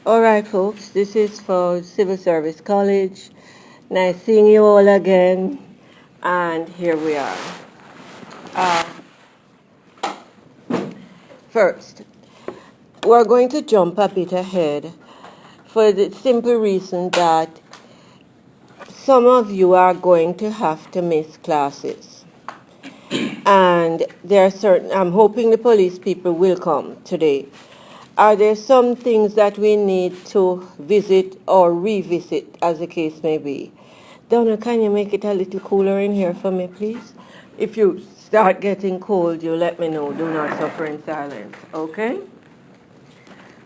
All right, folks, this is for Civil Service College. Nice seeing you all again, and here we are. Uh, First, we're going to jump a bit ahead for the simple reason that some of you are going to have to miss classes. And there are certain, I'm hoping the police people will come today. Are there some things that we need to visit or revisit, as the case may be? Donna, can you make it a little cooler in here for me, please? If you start getting cold, you let me know. Do not suffer in silence, okay?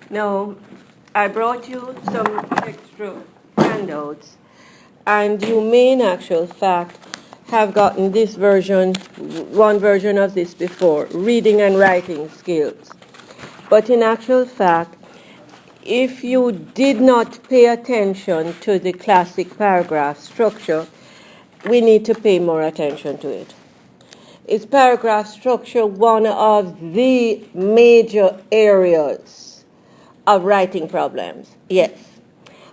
Now, I brought you some extra handouts, and you may in actual fact have gotten this version, one version of this before, reading and writing skills. But in actual fact, if you did not pay attention to the classic paragraph structure, we need to pay more attention to it. Is paragraph structure one of the major areas of writing problems? Yes.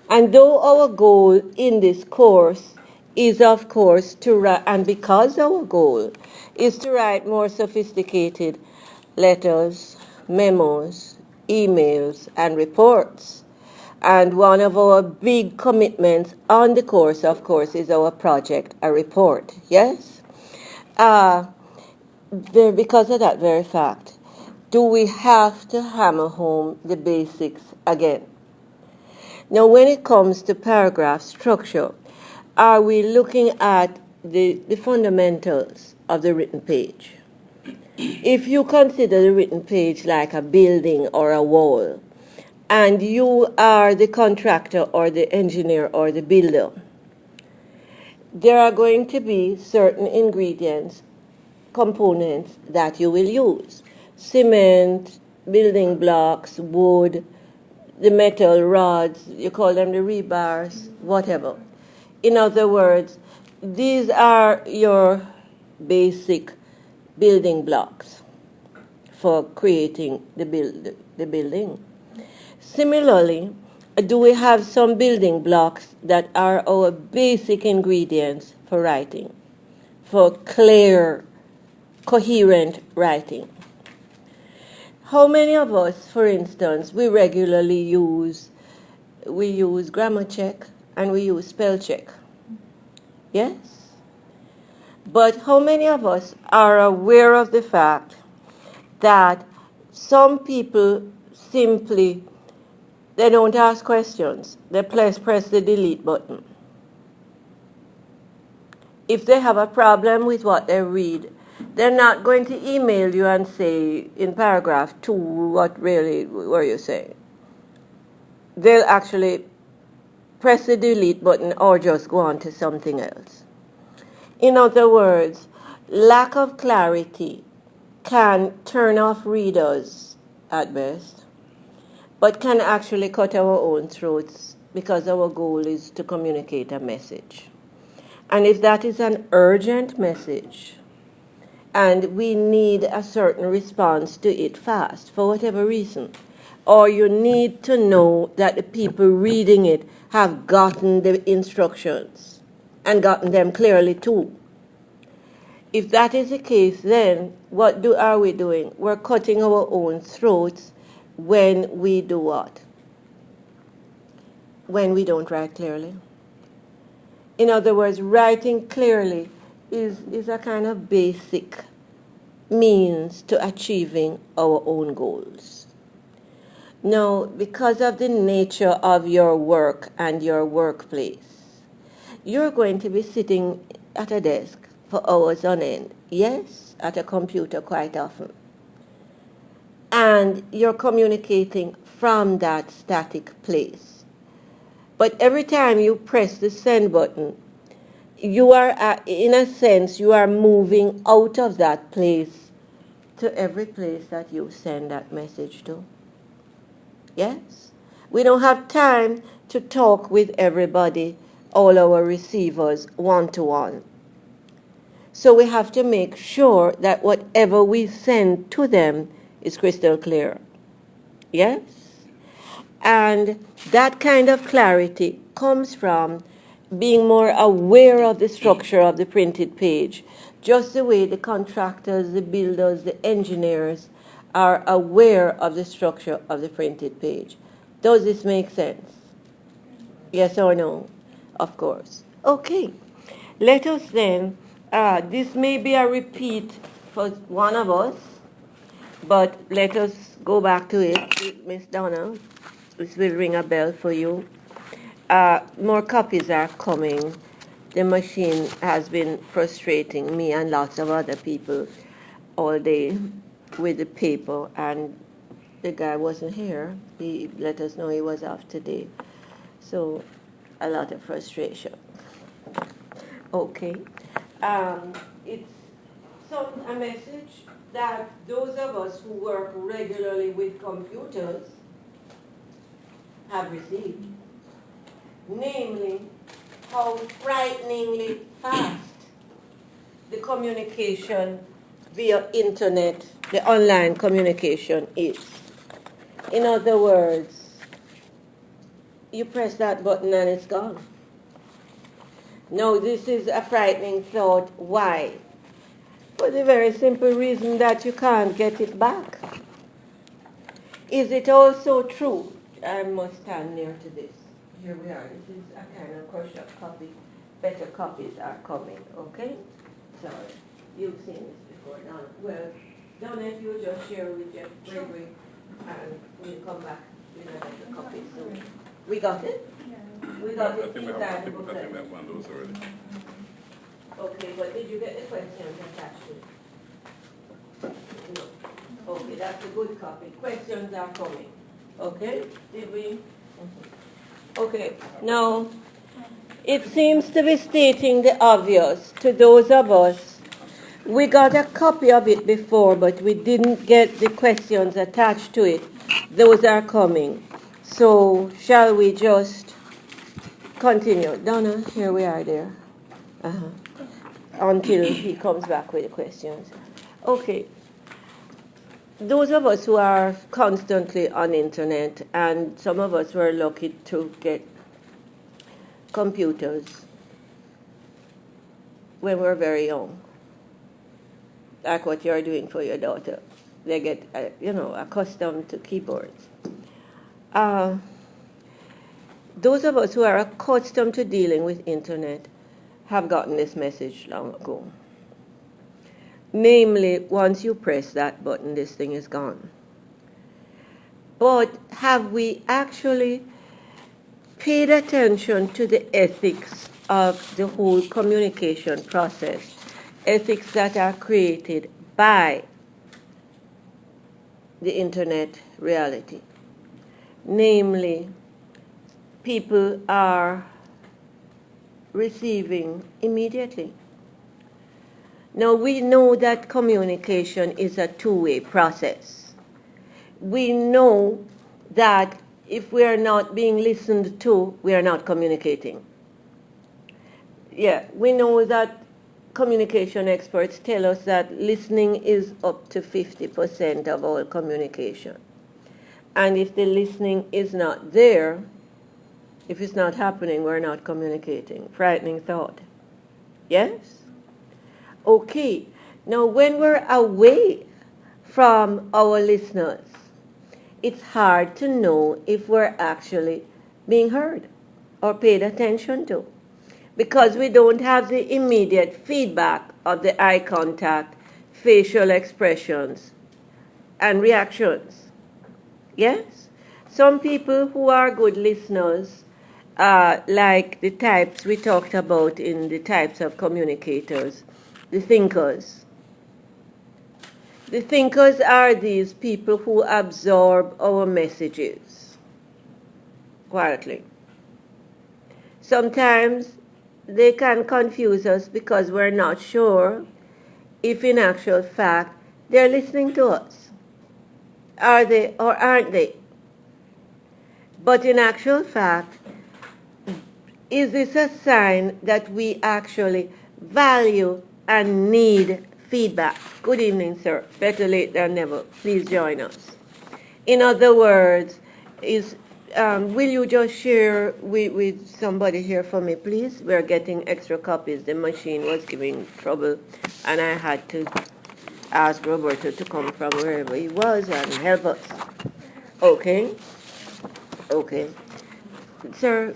And though our goal in this course is, of course, to write, and because our goal is to write more sophisticated letters, memos, emails, and reports. And one of our big commitments on the course, of course, is our project, a report. Yes? Because of that very fact, do we have to hammer home the basics again? Now, when it comes to paragraph structure, are we looking at the fundamentals of the written page? If you consider the written page like a building or a wall, and you are the contractor or the engineer or the builder, there are going to be certain ingredients, components that you will use. Cement, building blocks, wood, the metal rods, you call them the rebars, whatever. In other words, these are your basic building blocks for creating the building. Similarly, do we have some building blocks that are our basic ingredients for writing, for clear, coherent writing? How many of us, for instance, we regularly use grammar check and we use spell check? Yes? But how many of us are aware of the fact that some people simply, they don't ask questions. They press the delete button. If they have a problem with what they read, they're not going to email you and say in paragraph 2, what really were you saying? They'll actually press the delete button or just go on to something else. In other words, lack of clarity can turn off readers at best, but can actually cut our own throats because our goal is to communicate a message. And if that is an urgent message, and we need a certain response to it fast, for whatever reason, or you need to know that the people reading it have gotten the instructions and gotten them clearly too. If that is the case, then what are we doing? We're cutting our own throats when we do what? When we don't write clearly. In other words, writing clearly is a kind of basic means to achieving our own goals. Now, because of the nature of your work and your workplace, you're going to be sitting at a desk for hours on end. Yes, at a computer quite often. And you're communicating from that static place. But every time you press the send button, you are, in a sense, you are moving out of that place to every place that you send that message to. Yes? We don't have time to talk with everybody, all our receivers, one-to-one. So we have to make sure that whatever we send to them is crystal clear. Yes? And that kind of clarity comes from being more aware of the structure of the printed page, just the way the contractors, the builders, the engineers are aware of the structure of the printed page. Does this make sense? Yes or no? Of course. Okay. Let us then, this may be a repeat for one of us, but let us go back to it. Miss Donna, this will ring a bell for you. More copies are coming. The machine has been frustrating me and lots of other people all day with the paper, and the guy wasn't here. He let us know he was off today. So a lot of frustration. Okay. It's a message that those of us who work regularly with computers have received. Namely, how frighteningly fast the communication via internet, the online communication is. In other words, you press that button and it's gone. Now, this is a frightening thought. Why? For the very simple reason that you can't get it back. Is it also true? I must stand near to this. Here we are. This is a kind of crushed up copy. Better copies are coming, okay? Sorry. You've seen this before. Now, well, don't if you just share with Jeff Gregory and we'll come back with a better copy. So, we got it? Yeah. We got it inside the booklet. I think that one was already. Okay, but did you get the questions attached to it? No. Okay, that's a good copy. Questions are coming. Okay? Did we? Mm-hmm. Okay. Now, it seems to be stating the obvious to those of us. We got a copy of it before, but we didn't get the questions attached to it. Those are coming. So, shall we just continue? Donna, here we are there. Uh-huh. Until he comes back with the questions. Okay. Those of us who are constantly on internet, and some of us were lucky to get computers when we were very young, like what you're doing for your daughter. They get, accustomed to keyboards. Those of us who are accustomed to dealing with internet have gotten this message long ago. Namely, once you press that button, this thing is gone. But have we actually paid attention to the ethics of the whole communication process, ethics that are created by the internet reality? Namely, people are receiving immediately. Now, we know that communication is a two-way process. We know that if we are not being listened to, we are not communicating. Yeah, we know that communication experts tell us that listening is up to 50% of all communication. And if the listening is not there, if it's not happening, we're not communicating. Frightening thought. Yes? Okay. Now, when we're away from our listeners, it's hard to know if we're actually being heard or paid attention to, because we don't have the immediate feedback of the eye contact, facial expressions, and reactions. Yes? Some people who are good listeners, like the types we talked about in the types of communicators, the thinkers. The thinkers are these people who absorb our messages quietly. Sometimes they can confuse us because we're not sure if in actual fact they're listening to us. Are they or aren't they? But in actual fact, is this a sign that we actually value and need feedback? Good evening, sir. Better late than never. Please join us. In other words, will you just share with somebody here for me, please? We're getting extra copies. The machine was giving trouble, and I had to ask Roberto to come from wherever he was and help us. Okay? Okay. Sir,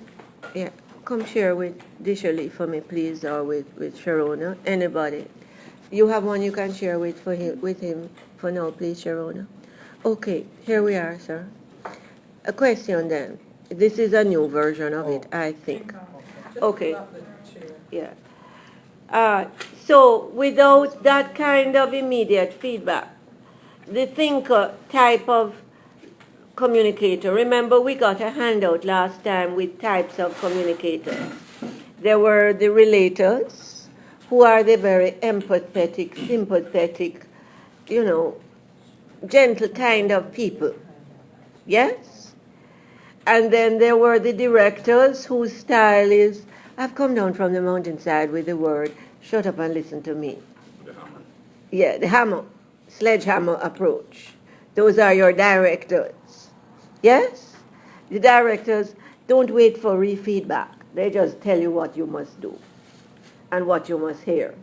yeah, come share with Dishley for me, please, or with Sharona. Anybody. You have one you can share with him for now, please, Sharona. Okay, here we are, sir. A question then. This is a new version of it, I think. Okay. Yeah. So without that kind of immediate feedback, the thinker type of communicator, remember we got a handout last time with types of communicators. There were the relators, who are the very empathetic, sympathetic, gentle kind of people. Yes? And then there were the directors whose style is, I've come down from the mountainside with the word, shut up and listen to me. The hammer. Yeah, the hammer, sledgehammer approach. Those are your directors. Yes? The directors don't wait for re-feedback. They just tell you what you must do and what you must hear.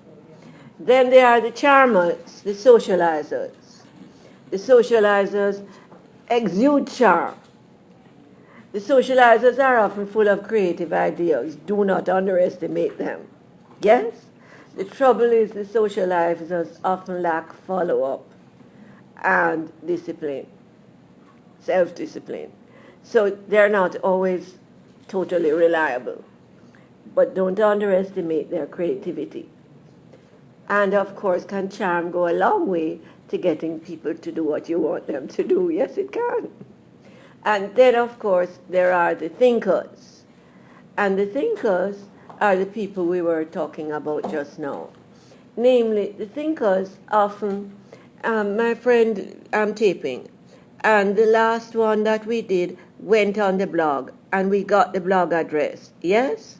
Then there are the charmers, the socializers. The socializers exude charm. The socializers are often full of creative ideas. Do not underestimate them. Yes? The trouble is the socializers often lack follow-up and discipline, self-discipline. So they're not always totally reliable. But don't underestimate their creativity. And of course, can charm go a long way to getting people to do what you want them to do? Yes, it can. And then, of course, there are the thinkers. And the thinkers are the people we were talking about just now. Namely, the thinkers often, my friend, I'm taping, and the last one that we did went on the blog, and we got the blog address, yes?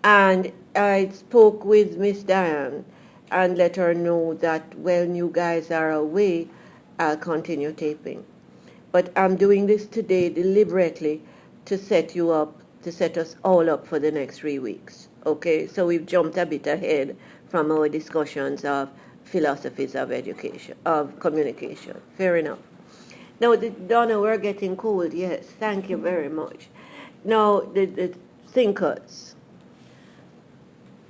And I spoke with Miss Diane and let her know that when you guys are away, I'll continue taping. But I'm doing this today deliberately to set you up, to set us all up for the next 3 weeks. Okay, so we've jumped a bit ahead from our discussions of philosophies of education, of communication. Fair enough. Now, Donna, we're getting cold. Yes, thank you very much. Now, the thinkers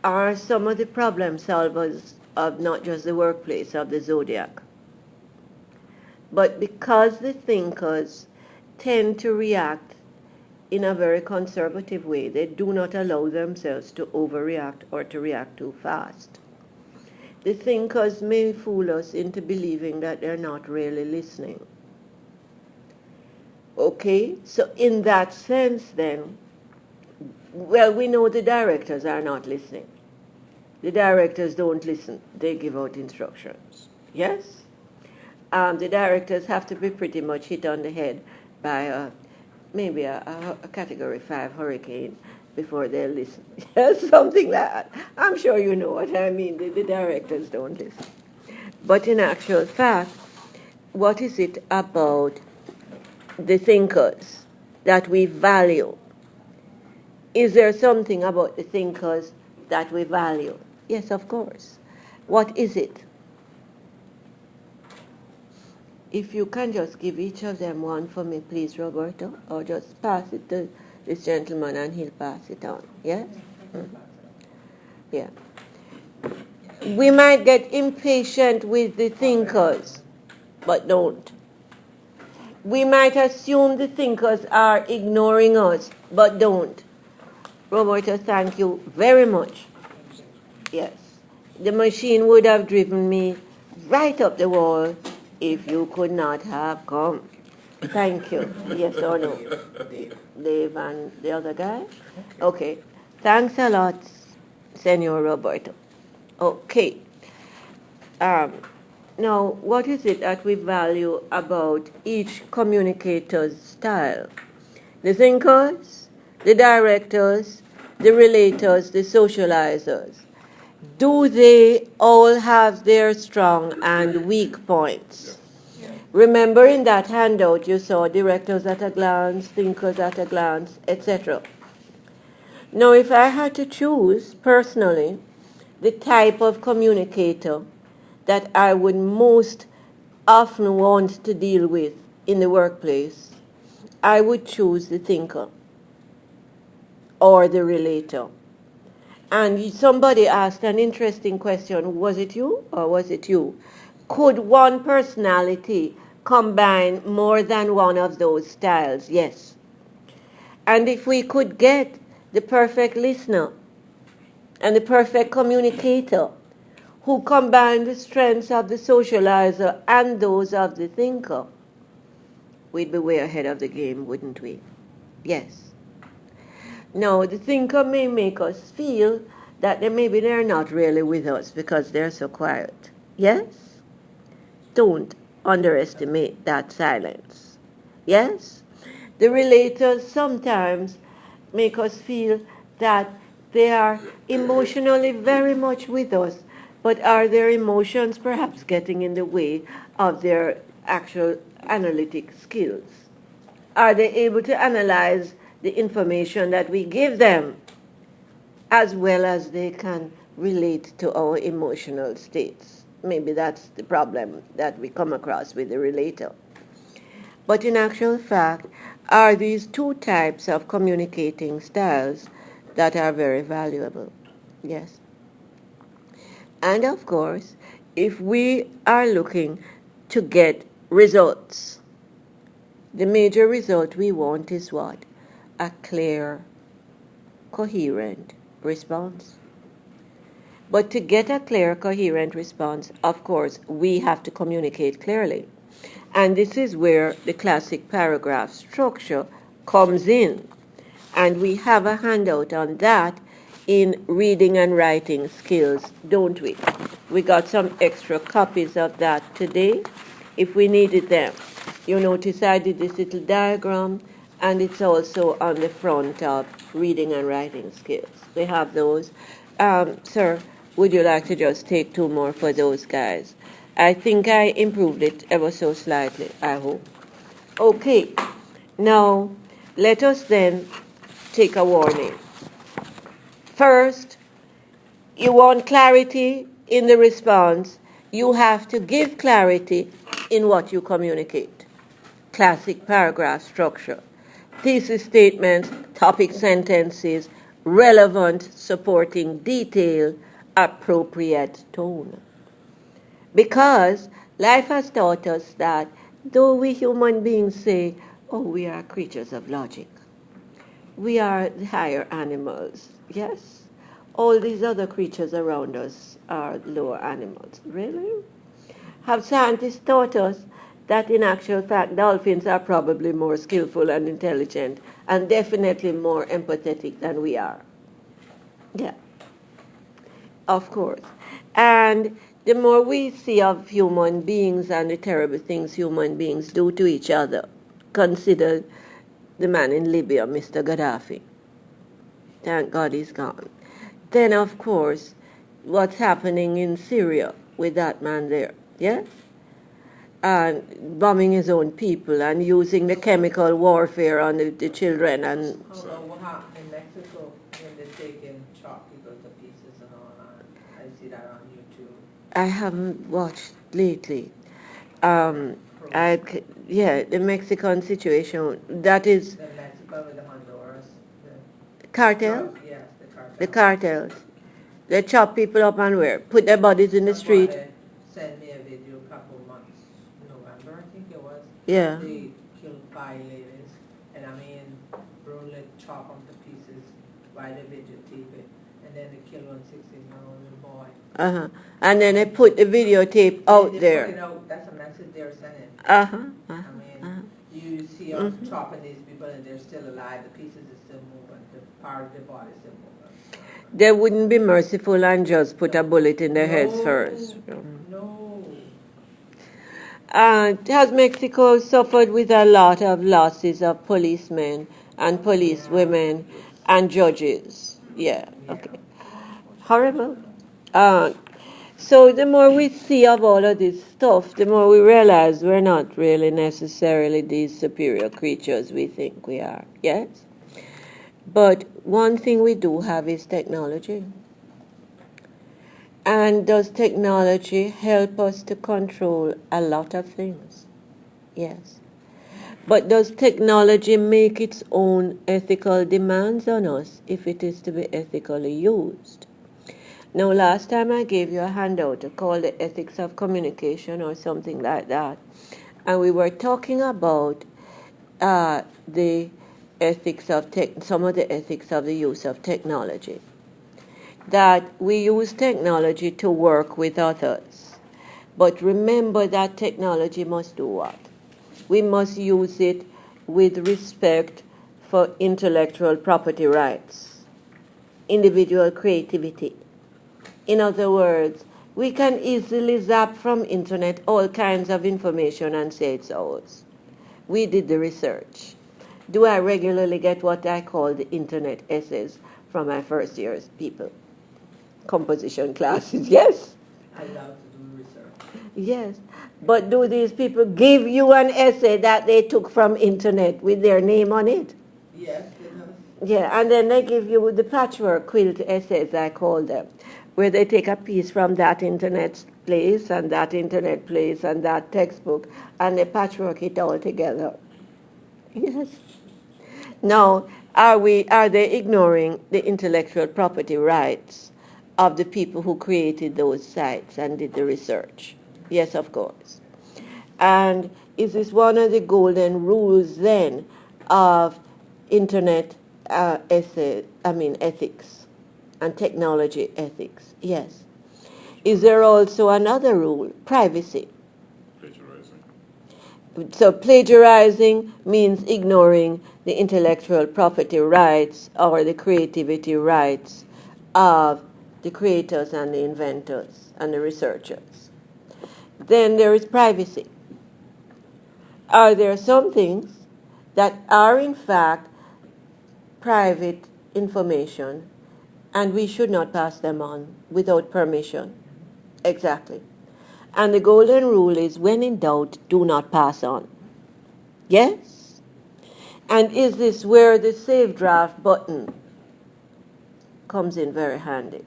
are some of the problem solvers of not just the workplace, of the zodiac. But because the thinkers tend to react in a very conservative way, they do not allow themselves to overreact or to react too fast. The thinkers may fool us into believing that they're not really listening. Okay, so in that sense then, well, we know the directors are not listening. The directors don't listen. They give out instructions. Yes? The directors have to be pretty much hit on the head by maybe a Category 5 hurricane before they'll listen. Yes, something like that. I'm sure you know what I mean. The directors don't listen. But in actual fact, what is it about the thinkers that we value? Is there something about the thinkers that we value? Yes, of course. What is it? If you can just give each of them one for me, please, Roberto, or just pass it to this gentleman and he'll pass it on. Yes? Yeah. We might get impatient with the thinkers, but don't. We might assume the thinkers are ignoring us, but don't. Roberto, thank you very much. Yes. The machine would have driven me right up the wall if you could not have come. Thank you. Yes or no? Dave and the other guy? Okay. Thanks a lot, Senor Roberto. Okay. Now, what is it that we value about each communicator's style? The thinkers, the directors, the relators, the socializers. Do they all have their strong and weak points? Remember in that handout you saw directors at a glance, thinkers at a glance, etc. Now if I had to choose personally the type of communicator that I would most often want to deal with in the workplace, I would choose the thinker or the relator. And somebody asked an interesting question, was it you or was it you? Could one personality combine more than one of those styles? Yes. And if we could get the perfect listener and the perfect communicator who combine the strengths of the socializer and those of the thinker, we'd be way ahead of the game, wouldn't we? Yes. Now, the thinker may make us feel that maybe they're not really with us because they're so quiet. Yes? Don't underestimate that silence. Yes? The relators sometimes make us feel that they are emotionally very much with us, but are their emotions perhaps getting in the way of their actual analytic skills? Are they able to analyze the information that we give them as well as they can relate to our emotional states? Maybe that's the problem that we come across with the relator. But in actual fact, are these two types of communicating styles that are very valuable. Yes. And of course, if we are looking to get results, the major result we want is what? A clear, coherent response. But to get a clear, coherent response, of course, we have to communicate clearly. And this is where the classic paragraph structure comes in. And we have a handout on that in reading and writing skills, don't we? We got some extra copies of that today if we needed them. You notice I did this little diagram, and it's also on the front of reading and writing skills. They have those. Sir, would you like to just take 2 more for those guys? I think I improved it ever so slightly, I hope. Okay, now let us then take a warning. First, you want clarity in the response. You have to give clarity in what you communicate. Classic paragraph structure. Thesis statements, topic sentences, relevant supporting detail, appropriate tone. Because life has taught us that though we human beings say, oh, we are creatures of logic, we are the higher animals, yes? All these other creatures around us are lower animals. Really? Have scientists taught us that in actual fact dolphins are probably more skillful and intelligent and definitely more empathetic than we are? Yeah, of course. And the more we see of human beings and the terrible things human beings do to each other, consider the man in Libya, Mr. Gaddafi. Thank God he's gone. Then, of course, what's happening in Syria with that man there, yes? And bombing his own people and using the chemical warfare on the children. And what happened in Mexico when they taking chop people to pieces and all that? I see that on YouTube. I haven't watched lately. The Mexican situation, that is... The Mexico with the Honduras. Cartel? Yes, the cartel. The cartels. They chop people up and where? Put their bodies in the street. Sent me a video a couple months, November I think it was. Yeah. They killed 5 ladies, and I mean, brutally chop them to pieces while they videotape it, and then they killed one 16-year-old little boy. Uh-huh. And then they put the videotape out they there. Put it out. That's a message they're sending. Uh-huh. I mean, you see us chopping these people and they're still alive. The pieces are still moving. The part of their body is still moving. They wouldn't be merciful and just put a bullet in their heads first. No. Has Mexico suffered with a lot of losses of policemen and police women and judges? Yeah, okay. Horrible. So the more we see of all of this stuff, the more we realize we're not really necessarily these superior creatures we think we are. Yes? But one thing we do have is technology. And does technology help us to control a lot of things? Yes. But does technology make its own ethical demands on us if it is to be ethically used? Now, last time I gave you a handout called the ethics of communication or something like that. And we were talking about the ethics of some of the ethics of the use of technology. That we use technology to work with others. But remember that technology must do what? We must use it with respect for intellectual property rights, individual creativity. In other words, we can easily zap from internet all kinds of information and say it's ours. We did the research. Do I regularly get what I call the internet essays from my first year's people? Composition classes, yes? I love to do research. Yes. But do these people give you an essay that they took from internet with their name on it? Yes, they have. Yeah, and then they give you the patchwork quilt essays, I call them, where they take a piece from that internet place and that internet place and that textbook, and they patchwork it all together. Yes. Now, are they ignoring the intellectual property rights of the people who created those sites and did the research? Yes, of course. And is this one of the golden rules then of internet ethics and technology ethics? Yes. Is there also another rule, privacy? So plagiarizing means ignoring the intellectual property rights or the creativity rights of the creators and the inventors and the researchers. Then there is privacy. Are there some things that are in fact private information and we should not pass them on without permission? Exactly. And the golden rule is when in doubt, do not pass on. Yes? And is this where the save draft button comes in very handy?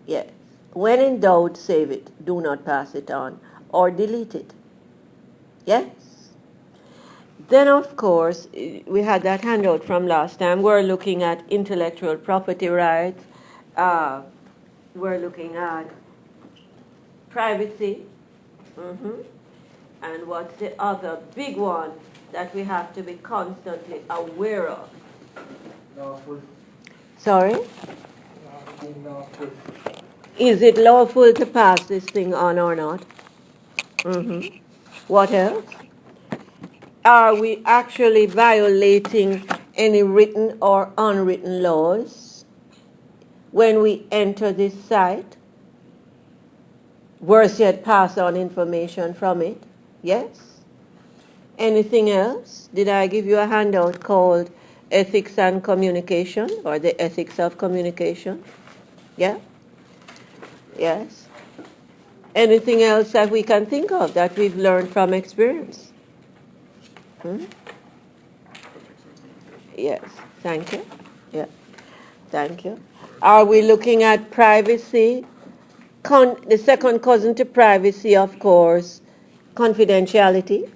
Yes. When in doubt, save it. Do not pass it on or delete it. Yes? Then, of course, we had that handout from last time. We're looking at intellectual property rights. We're looking at privacy. And what's the other big one that we have to be constantly aware of? Lawful. Sorry? Lawful. Is it lawful to pass this thing on or not? What else? Are we actually violating any written or unwritten laws when we enter this site? Worse yet, pass on information from it? Yes? Anything else? Did I give you a handout called Ethics and Communication or the Ethics of Communication? Yeah? Yes? Anything else that we can think of that we've learned from experience? Yes, thank you. Yeah, thank you. Are we looking at privacy? The second cousin to privacy, of course, confidentiality.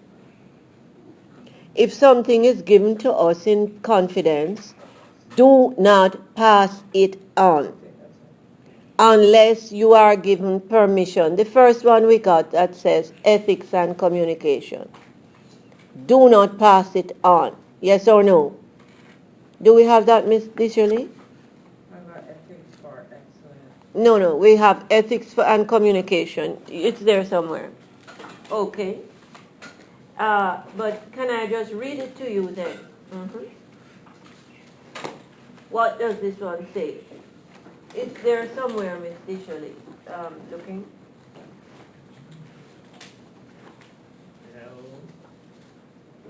If something is given to us in confidence, do not pass it on unless you are given permission. The first one we got that says ethics and communication. Do not pass it on. Yes or no? Do we have that, Miss Shirley? Ethics for excellence. No, we have ethics and communication. It's there somewhere. Okay. But can I just read it to you then? What does this one say? It's there somewhere, Miss Shirley. Looking.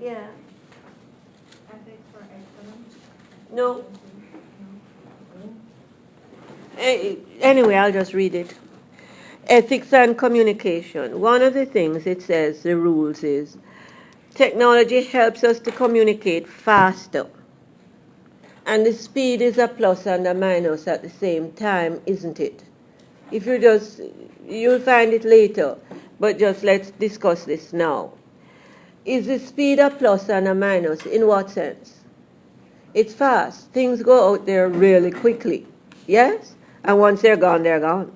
Yeah. Ethics for excellence? No. Anyway, I'll just read it. Ethics and communication. One of the things it says, the rules is, technology helps us to communicate faster. And the speed is a plus and a minus at the same time, isn't it? If you just, you'll find it later, but just let's discuss this now. Is the speed a plus and a minus? In what sense? It's fast. Things go out there really quickly. Yes? And once they're gone, they're gone.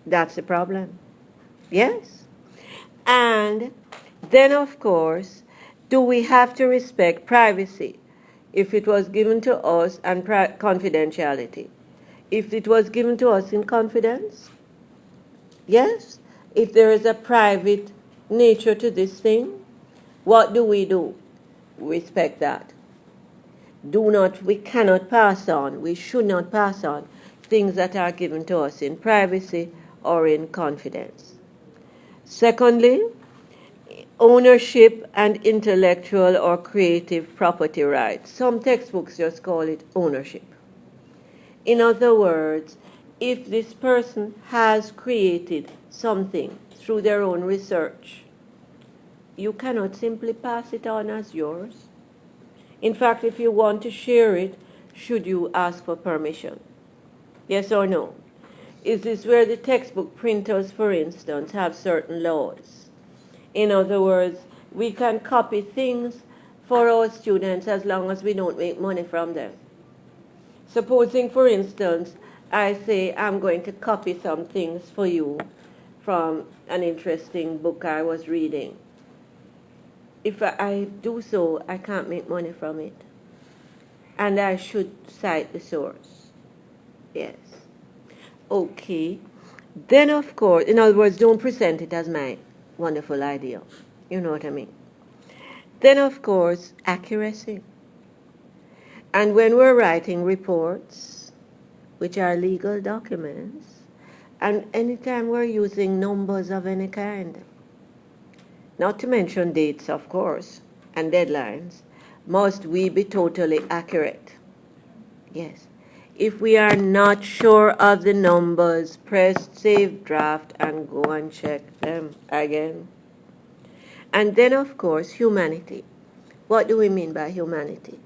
That's the problem. Yes? And then, of course, do we have to respect privacy if it was given to us and confidentiality? If it was given to us in confidence? Yes? If there is a private nature to this thing, what do? Respect that. We cannot pass on, we should not pass on things that are given to us in privacy or in confidence. Secondly, ownership and intellectual or creative property rights. Some textbooks just call it ownership. In other words, if this person has created something through their own research, you cannot simply pass it on as yours. In fact, if you want to share it, should you ask for permission? Yes or no? Is this where the textbook printers, for instance, have certain laws? In other words, we can copy things for our students as long as we don't make money from them. Supposing, for instance, I say I'm going to copy some things for you from an interesting book I was reading. If I do so, I can't make money from it. And I should cite the source. Yes. Okay. Then, of course, in other words, don't present it as my wonderful idea. You know what I mean? Then, of course, accuracy. And when we're writing reports, which are legal documents, and anytime we're using numbers of any kind, not to mention dates, of course, and deadlines, must we be totally accurate? Yes. If we are not sure of the numbers, press save draft and go and check them again. And then, of course, humanity. What do we mean by humanity?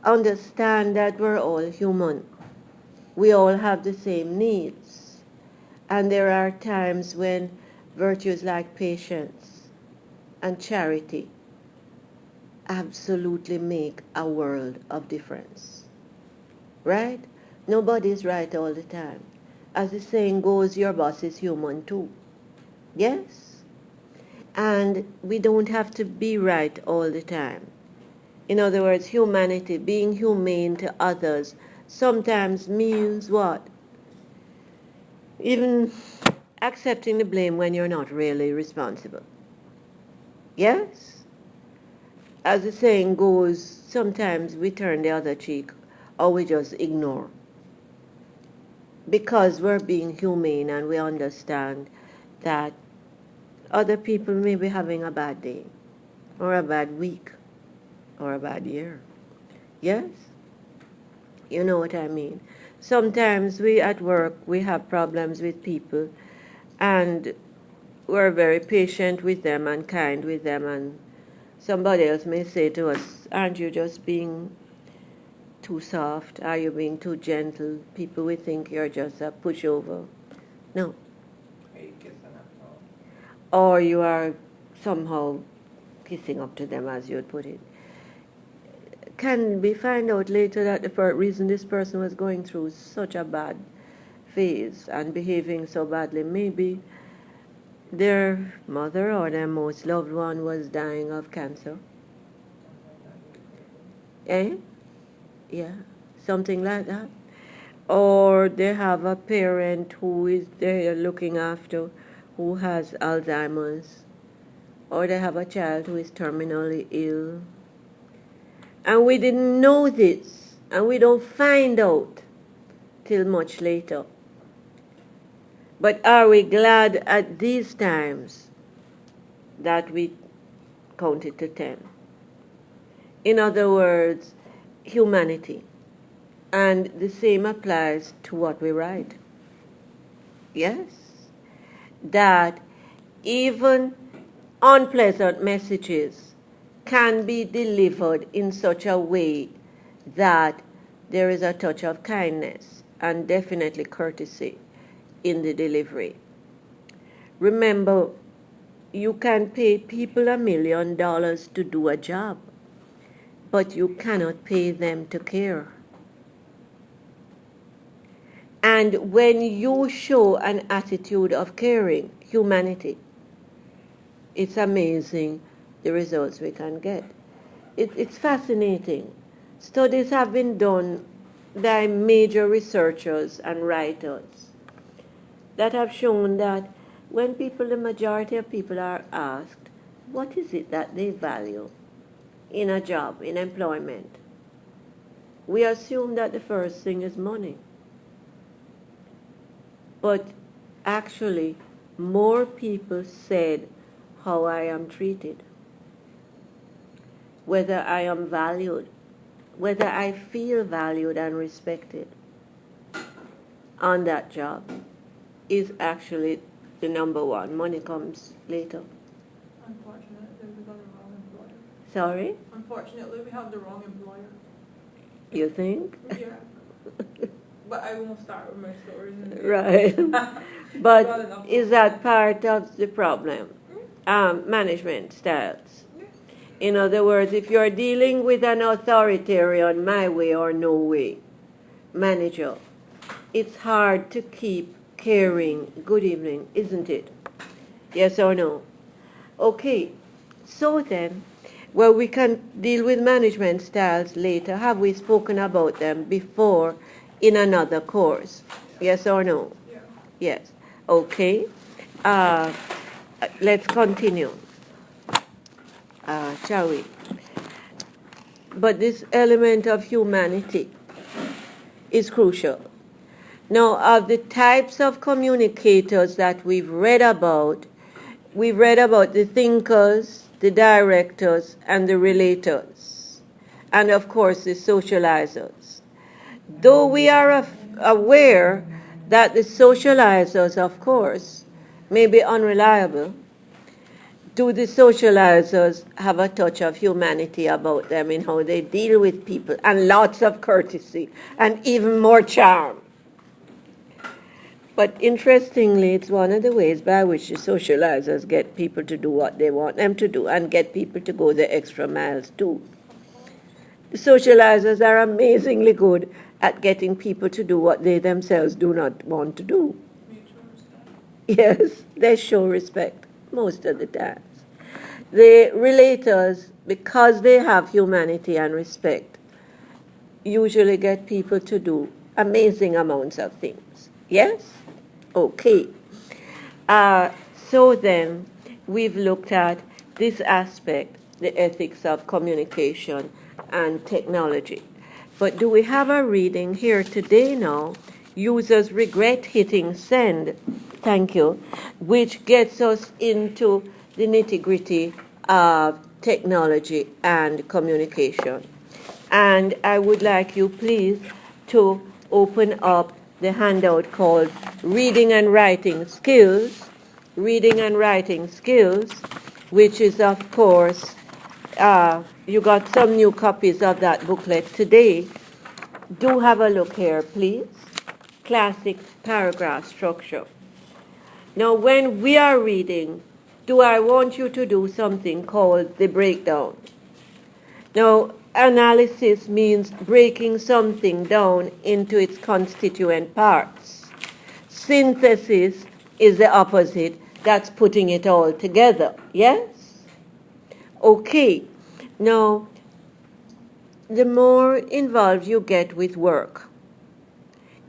Understand that we're all human. We all have the same needs. And there are times when virtues like patience and charity absolutely make a world of difference. Right? Nobody's right all the time. As the saying goes, your boss is human too. Yes? And we don't have to be right all the time. In other words, humanity, being humane to others, sometimes means what? Even accepting the blame when you're not really responsible. Yes? As the saying goes, sometimes we turn the other cheek or we just ignore. Because we're being humane and we understand that other people may be having a bad day or a bad week or a bad year. Yes? You know what I mean? Sometimes we at work, we have problems with people and we're very patient with them and kind with them, and somebody else may say to us, aren't you just being too soft? Are you being too gentle? People will think you're just a pushover. No. Or you are somehow kissing up to them, as you'd put it. Can we find out later that the reason this person was going through such a bad phase and behaving so badly, maybe their mother or their most loved one was dying of cancer? Eh? Yeah, something like that. Or they have a parent who is they're looking after who has Alzheimer's. Or they have a child who is terminally ill. And we didn't know this, and we don't find out till much later. But are we glad at these times that we counted to 10? In other words, humanity. And the same applies to what we write. Yes? that even unpleasant messages can be delivered in such a way that there is a touch of kindness and definitely courtesy in the delivery. Remember, you can pay people $1 million to do a job, but you cannot pay them to care. And when you show an attitude of caring, humanity, it's amazing the results we can get. It's fascinating. Studies have been done by major researchers and writers that have shown that when people, the majority of people are asked, what is it that they value in a job, in employment, we assume that the first thing is money. But actually, more people said how I am treated, whether I am valued, whether I feel valued and respected on that job is actually the number one. Money comes later. Unfortunately, we got the wrong employer. Sorry? Unfortunately, we have the wrong employer. You think? Yeah. But I won't start with my stories. Right. But is that part of the problem? Management styles. In other words, if you're dealing with an authoritarian, my way or no way manager, it's hard to keep caring. Good evening, isn't it? Yes or no? Okay, so then, well, we can deal with management styles later. Have we spoken about them before in another course? Yes or no? Yeah. Yes. Okay. Let's continue. Shall we? But this element of humanity is crucial. Now, of the types of communicators that we've read about the thinkers, the directors, and the relators, and of course the socializers. Though we are aware that the socializers, of course, may be unreliable, do the socializers have a touch of humanity about them in how they deal with people, and lots of courtesy, and even more charm? But interestingly, it's one of the ways by which the socializers get people to do what they want them to do and get people to go the extra miles too. The socializers are amazingly good at getting people to do what they themselves do not want to do. Yes, they show respect most of the times. The relators, because they have humanity and respect, usually get people to do amazing amounts of things. Yes? Okay. So then, we've looked at this aspect, the ethics of communication and technology. But do we have a reading here today now? Users regret hitting send, thank you, which gets us into the nitty-gritty of technology and communication. And I would like you, please, to open up the handout called Reading and Writing Skills, which is, of course, you got some new copies of that booklet today. Do have a look here, please. Classic paragraph structure. Now, when we are reading, do I want you to do something called the breakdown? Now, analysis means breaking something down into its constituent parts. Synthesis is the opposite. That's putting it all together. Yes? Okay. Now, the more involved you get with work,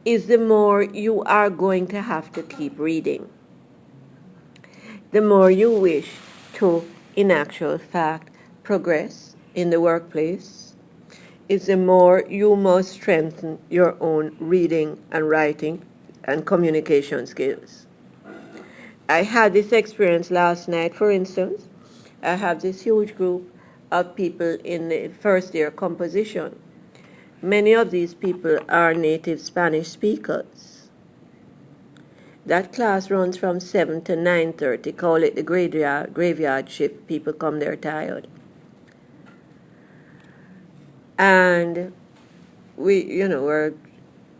is the more you are going to have to keep reading. The more you wish to, in actual fact, progress in the workplace, is the more you must strengthen your own reading and writing and communication skills. I had this experience last night, for instance. I have this huge group of people in the first year composition. Many of these people are native Spanish speakers. That class runs from 7 to 9:30. Call it the graveyard shift. People come there tired. And we're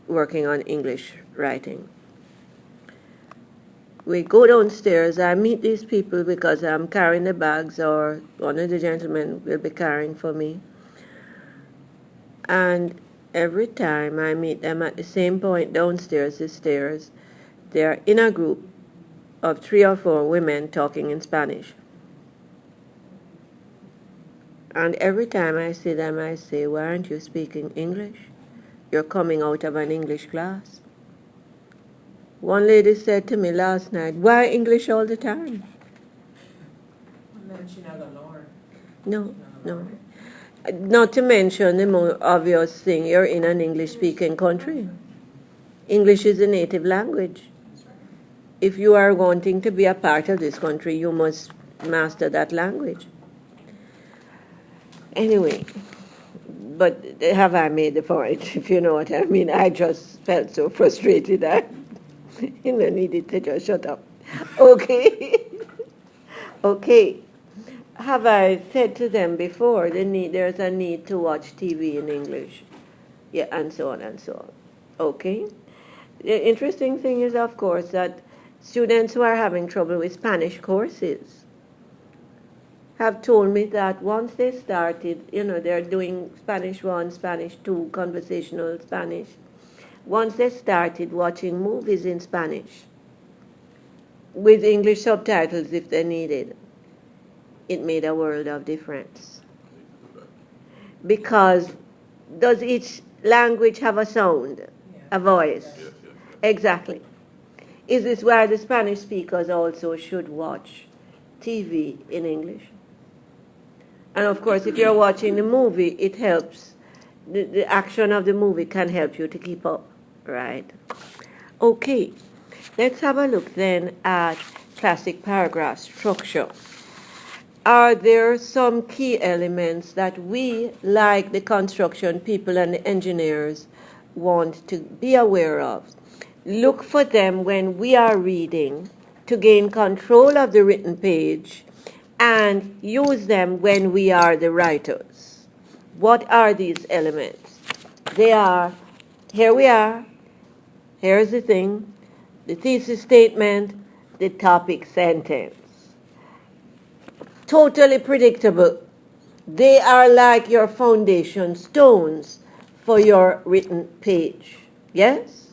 working on English writing. We go downstairs. I meet these people because I'm carrying the bags, or one of the gentlemen will be carrying for me. And every time I meet them at the same point downstairs the stairs, they're in a group of 3 or 4 women talking in Spanish. And every time I see them, I say, "Why aren't you speaking English? You're coming out of an English class." One lady said to me last night, "Why English all the time?" And then she never learned. No. Not to mention the more obvious thing, you're in an English-speaking country. English is a native language. If you are wanting to be a part of this country, you must master that language. Anyway, but have I made the point, if you know what I mean? I just felt so frustrated that needed to just shut up. Okay. Okay. Have I said to them before, there's a need to watch TV in English? Yeah, and so on and so on. Okay. The interesting thing is, of course, that students who are having trouble with Spanish courses have told me that once they started, they're doing Spanish 1, Spanish 2, conversational Spanish. Once they started watching movies in Spanish with English subtitles if they needed, it made a world of difference. Because does each language have a sound, a voice? Exactly. Is this why the Spanish speakers also should watch TV in English? And of course, if you're watching the movie, it helps. The action of the movie can help you to keep up, right? Okay, let's have a look then at classic paragraph structure. Are there some key elements that we, like the construction people and the engineers, want to be aware of? Look for them when we are reading to gain control of the written page, and use them when we are the writers. What are these elements? They are, here we are, here's the thing, the thesis statement, the topic sentence. Totally predictable. They are like your foundation stones for your written page. Yes?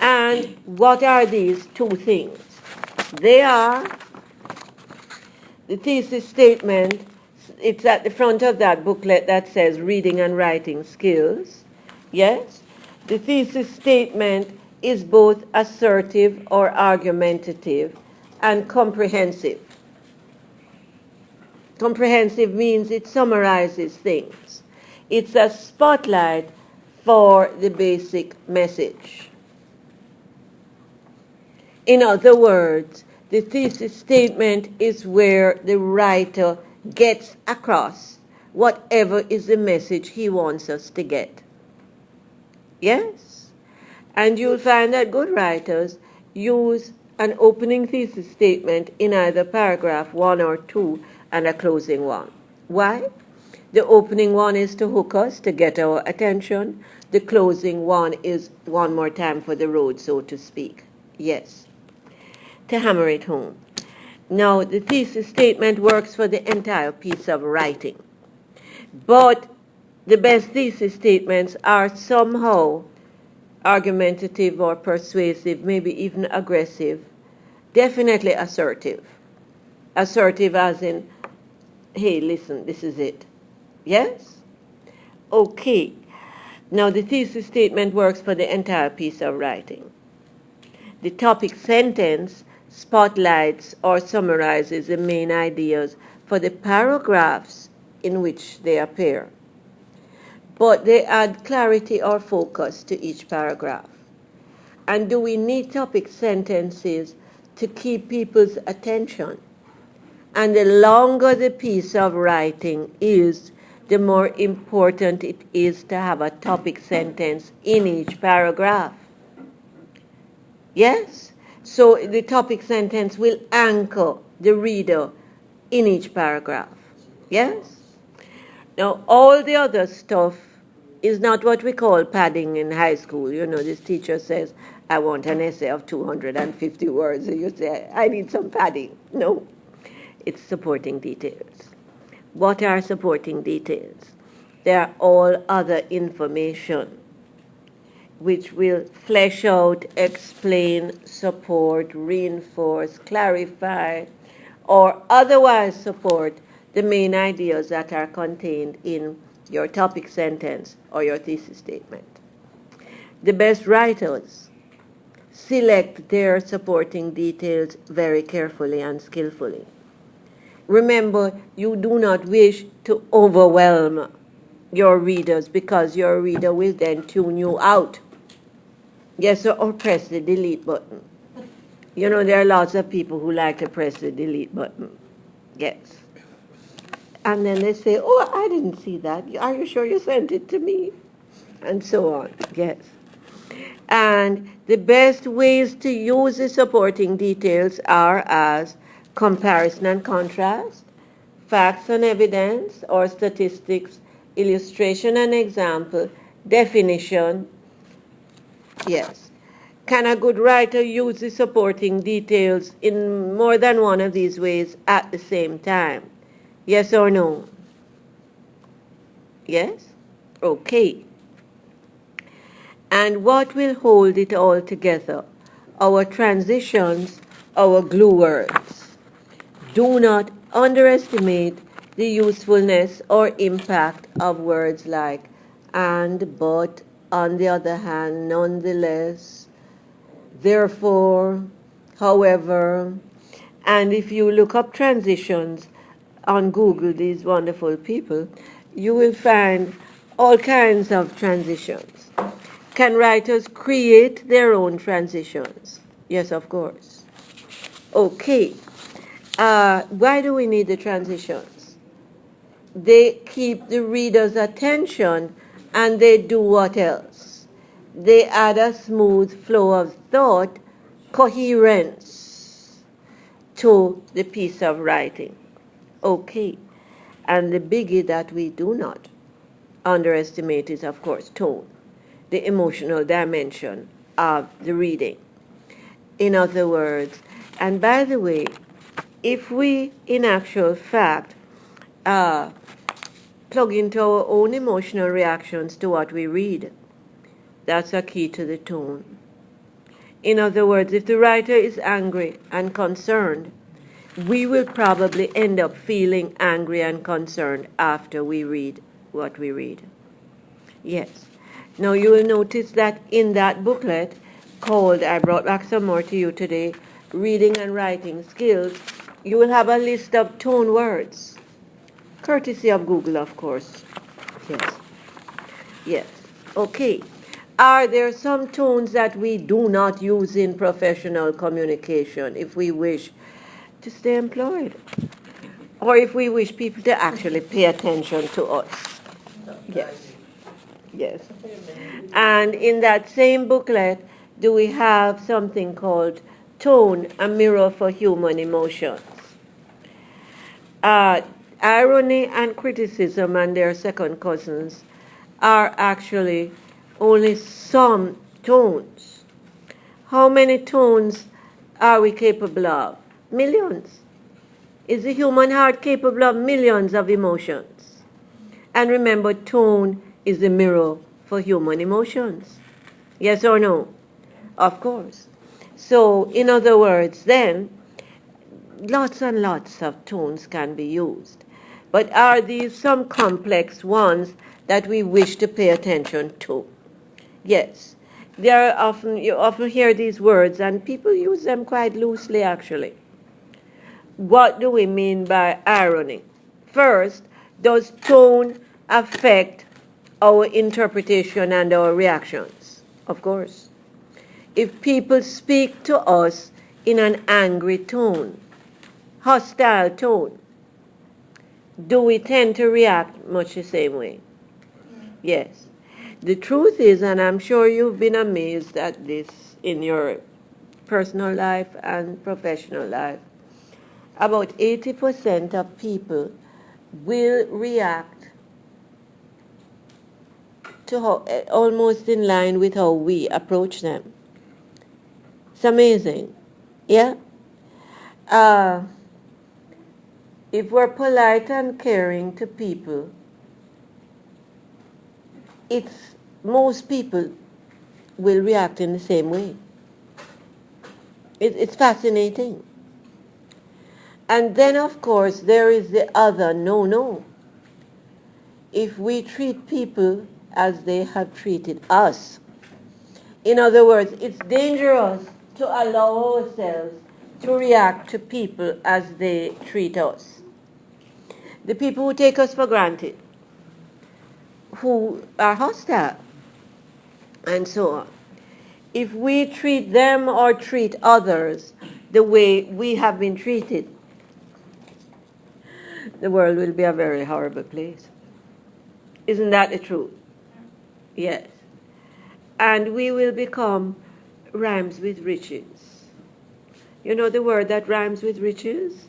And what are these 2 things? They are the thesis statement. It's at the front of that booklet that says reading and writing skills. Yes? The thesis statement is both assertive or argumentative and comprehensive. Comprehensive means it summarizes things. It's a spotlight for the basic message. In other words, the thesis statement is where the writer gets across whatever is the message he wants us to get. Yes? And you'll find that good writers use an opening thesis statement in either paragraph 1 or 2 and a closing one. Why? The opening one is to hook us, to get our attention. The closing one is one more time for the road, so to speak. Yes. To hammer it home. Now, the thesis statement works for the entire piece of writing. But the best thesis statements are somehow argumentative or persuasive, maybe even aggressive, definitely assertive. Assertive as in, hey, listen, this is it. Yes? Okay. Now, the thesis statement works for the entire piece of writing. The topic sentence spotlights or summarizes the main ideas for the paragraphs in which they appear. But they add clarity or focus to each paragraph. And do we need topic sentences to keep people's attention? And the longer the piece of writing is, the more important it is to have a topic sentence in each paragraph. Yes? So the topic sentence will anchor the reader in each paragraph. Yes? Now, all the other stuff is not what we call padding in high school. You know, this teacher says, I want an essay of 250 words. And you say, I need some padding. No, it's supporting details. What are supporting details? They are all other information which will flesh out, explain, support, reinforce, clarify, or otherwise support the main ideas that are contained in your topic sentence or your thesis statement. The best writers select their supporting details very carefully and skillfully. Remember, you do not wish to overwhelm your readers because your reader will then tune you out. Yes, or press the delete button. You know, there are lots of people who like to press the delete button. Yes. And then they say, oh, I didn't see that. Are you sure you sent it to me? And so on. Yes. And the best ways to use the supporting details are as comparison and contrast, facts and evidence or statistics, illustration and example, definition. Yes. Can a good writer use the supporting details in more than one of these ways at the same time? Yes or no? Yes? Okay. And what will hold it all together? Our transitions, our glue words. Do not underestimate the usefulness or impact of words like and, but, on the other hand, nonetheless, therefore, however. And if you look up transitions on Google, these wonderful people, you will find all kinds of transitions. Can writers create their own transitions? Yes, of course. Okay. Why do we need the transitions? They keep the reader's attention, and they do what else? They add a smooth flow of thought, coherence to the piece of writing. Okay. And the biggie that we do not underestimate is, of course, tone, the emotional dimension of the reading. In other words, and by the way, if we, in actual fact, plug into our own emotional reactions to what we read, that's a key to the tone. In other words, if the writer is angry and concerned, we will probably end up feeling angry and concerned after we read what we read. Yes. Now you will notice that in that booklet called, I brought back some more to you today, Reading and Writing Skills, you will have a list of tone words, courtesy of Google, of course. Yes. Yes. Okay. Are there some tones that we do not use in professional communication if we wish to stay employed? Or if we wish people to actually pay attention to us? Yes. Yes. And in that same booklet, do we have something called Tone, a Mirror for Human Emotions? Irony and criticism and their second cousins are actually only some tones. How many tones are we capable of? Millions. Is the human heart capable of millions of emotions? And remember, tone is the mirror for human emotions. Yes or no? Of course. So, in other words, then, lots and lots of tones can be used. But are these some complex ones that we wish to pay attention to? Yes. You often hear these words, and people use them quite loosely, actually. What do we mean by irony? First, does tone affect our interpretation and our reactions? Of course. If people speak to us in an angry tone, hostile tone, do we tend to react much the same way? Yes. The truth is, and I'm sure you've been amazed at this in your personal life and professional life, about 80% of people will react to how, almost in line with how we approach them. It's amazing. Yeah? If we're polite and caring to people, most people will react in the same way. It's fascinating. And then, of course, there is the other no. If we treat people as they have treated us, in other words, it's dangerous to allow ourselves to react to people as they treat us. The people who take us for granted, who are hostile, and so on. If we treat them or treat others the way we have been treated, the world will be a very horrible place. Isn't that the truth? Yes. And we will become rhymes with riches. You know the word that rhymes with riches?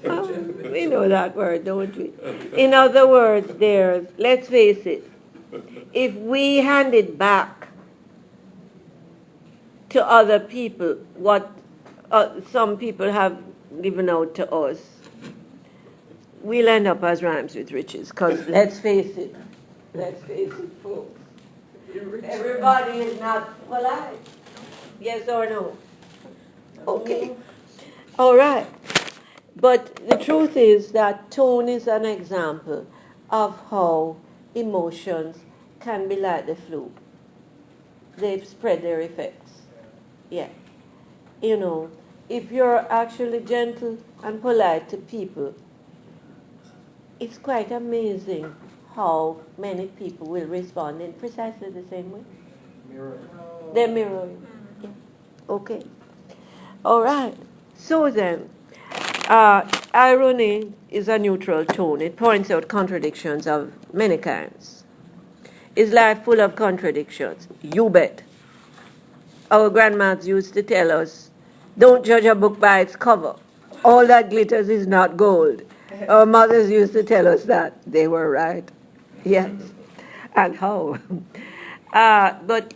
Well, we know that word, don't we? In other words, let's face it, if we handed back to other people what some people have given out to us, we'll end up as rhymes with riches. Because let's face it, folks, everybody is not polite. Yes or no? Okay. All right. But the truth is that tone is an example of how emotions can be like the flu. They spread their effects. Yeah. You know, if you're actually gentle and polite to people, it's quite amazing how many people will respond in precisely the same way. They're mirroring. Yeah. Okay. All right. So then, irony is a neutral tone. It points out contradictions of many kinds. Is life full of contradictions? You bet. Our grandmas used to tell us, don't judge a book by its cover. All that glitters is not gold. Our mothers used to tell us that. They were right. Yes. And how? But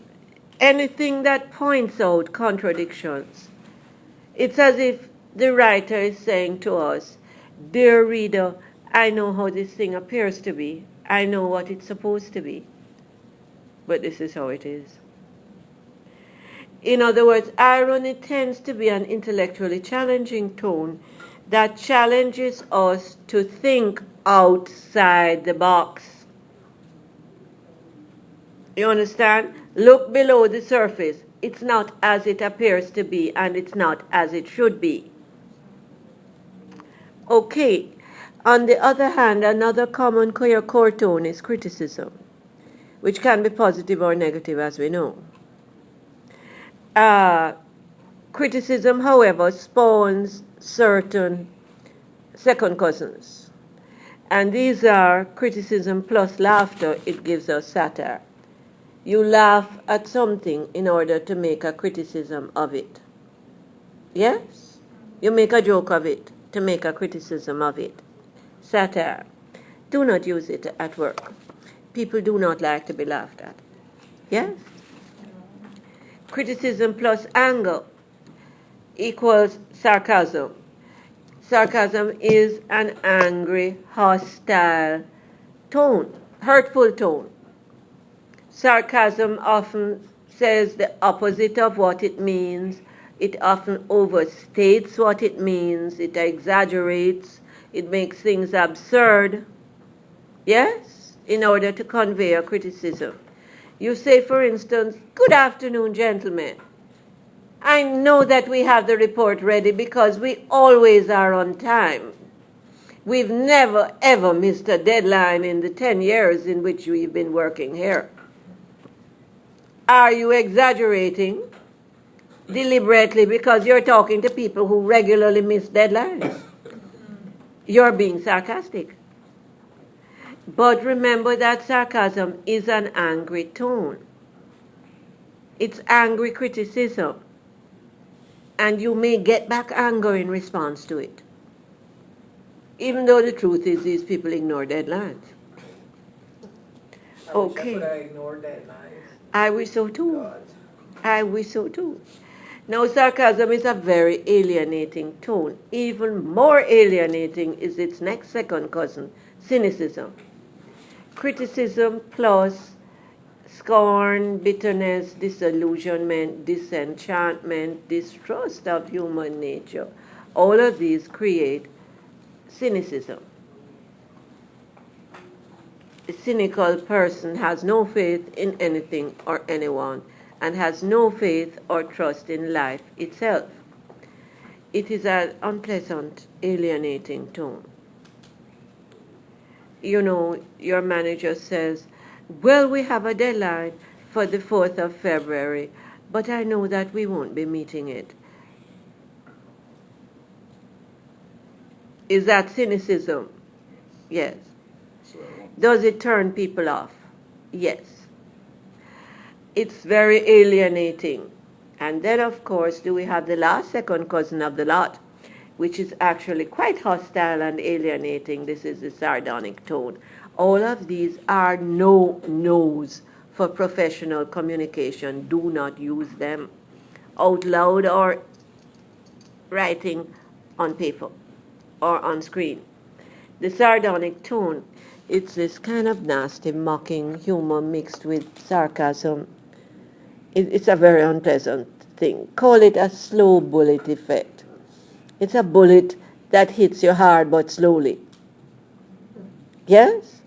anything that points out contradictions, it's as if the writer is saying to us, dear reader, I know how this thing appears to be. I know what it's supposed to be. But this is how it is. In other words, irony tends to be an intellectually challenging tone that challenges us to think outside the box. You understand? Look below the surface. It's not as it appears to be, and it's not as it should be. Okay. On the other hand, another common core tone is criticism, which can be positive or negative, as we know. Criticism, however, spawns certain second cousins. And these are criticism plus laughter. It gives us satire. You laugh at something in order to make a criticism of it. Yes? You make a joke of it to make a criticism of it. Satire. Do not use it at work. People do not like to be laughed at. Yes? Criticism plus anger equals sarcasm. Sarcasm is an angry, hostile tone, hurtful tone. Sarcasm often says the opposite of what it means. It often overstates what it means. It exaggerates. It makes things absurd. Yes? In order to convey a criticism. You say, for instance, good afternoon, gentlemen. I know that we have the report ready because we always are on time. We've never, ever missed a deadline in the 10 years in which we've been working here. Are you exaggerating deliberately because you're talking to people who regularly miss deadlines? You're being sarcastic. But remember that sarcasm is an angry tone. It's angry criticism. And you may get back anger in response to it. Even though the truth is these people ignore deadlines. I wish I Okay. could have ignored deadlines. I wish so too. God. I wish so too. Now, sarcasm is a very alienating tone. Even more alienating is its next second cousin, cynicism. Criticism plus scorn, bitterness, disillusionment, disenchantment, distrust of human nature. All of these create cynicism. A cynical person has no faith in anything or anyone and has no faith or trust in life itself. It is an unpleasant, alienating tone. You know, your manager says, well, we have a deadline for the 4th of February, but I know that we won't be meeting it. Is that cynicism? Yes. Does it turn people off? Yes. It's very alienating. And then, of course, do we have the last second cousin of the lot, which is actually quite hostile and alienating. This is the sardonic tone. All of these are no-nos for professional communication. Do not use them out loud or writing on paper or on screen. The sardonic tone, it's this kind of nasty, mocking humor mixed with sarcasm. It's a very unpleasant thing. Call it a slow bullet effect. It's a bullet that hits you hard but slowly. Yes?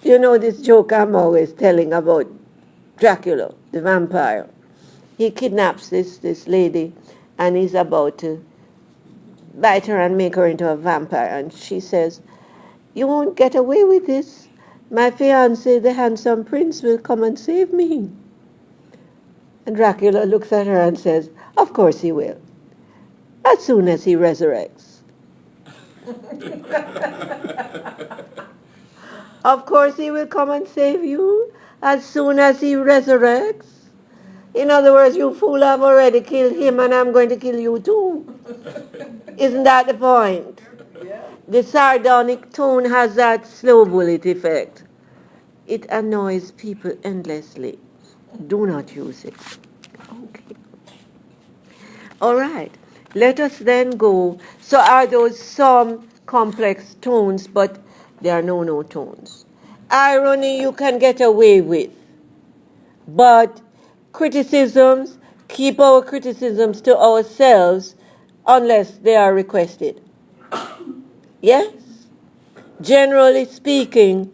You know this joke I'm always telling about Dracula, the vampire. He kidnaps this lady and he's about to bite her and make her into a vampire. And she says, you won't get away with this. My fiancé, the handsome prince, will come and save me. And Dracula looks at her and says, of course he will, as soon as he resurrects. Of course he will come and save you as soon as he resurrects. In other words, you fool, I've already killed him and I'm going to kill you too. Isn't that the point? Yeah. The sardonic tone has that slow bullet effect. It annoys people endlessly. Do not use it. Okay. All right. Let us then go. So are those some complex tones, but there are no tones. Irony you can get away with. But criticisms, keep our criticisms to ourselves unless they are requested. Yes? Generally speaking,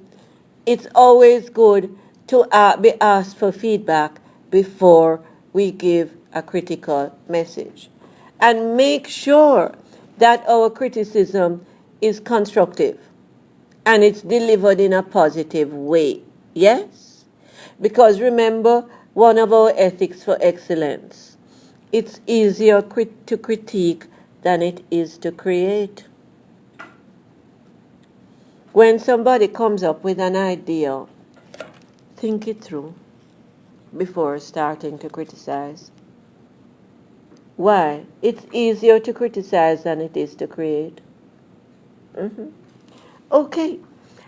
it's always good to be asked for feedback before we give a critical message. And make sure that our criticism is constructive and it's delivered in a positive way. Yes? Because remember, one of our ethics for excellence, it's easier to critique than it is to create. When somebody comes up with an idea, think it through before starting to criticize. Why? It's easier to criticize than it is to create. Okay,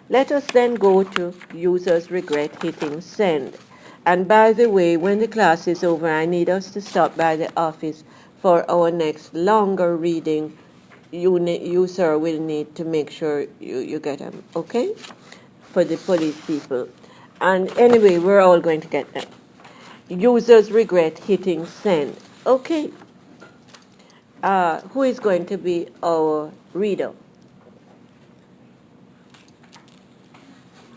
let us then go to users regret hitting send. And by the way, when the class is over, I need us to stop by the office for our next longer reading. You sir, will need to make sure you get them, okay? For the police people. And anyway, we're all going to get them. Users regret hitting send. Okay. Who is going to be our reader?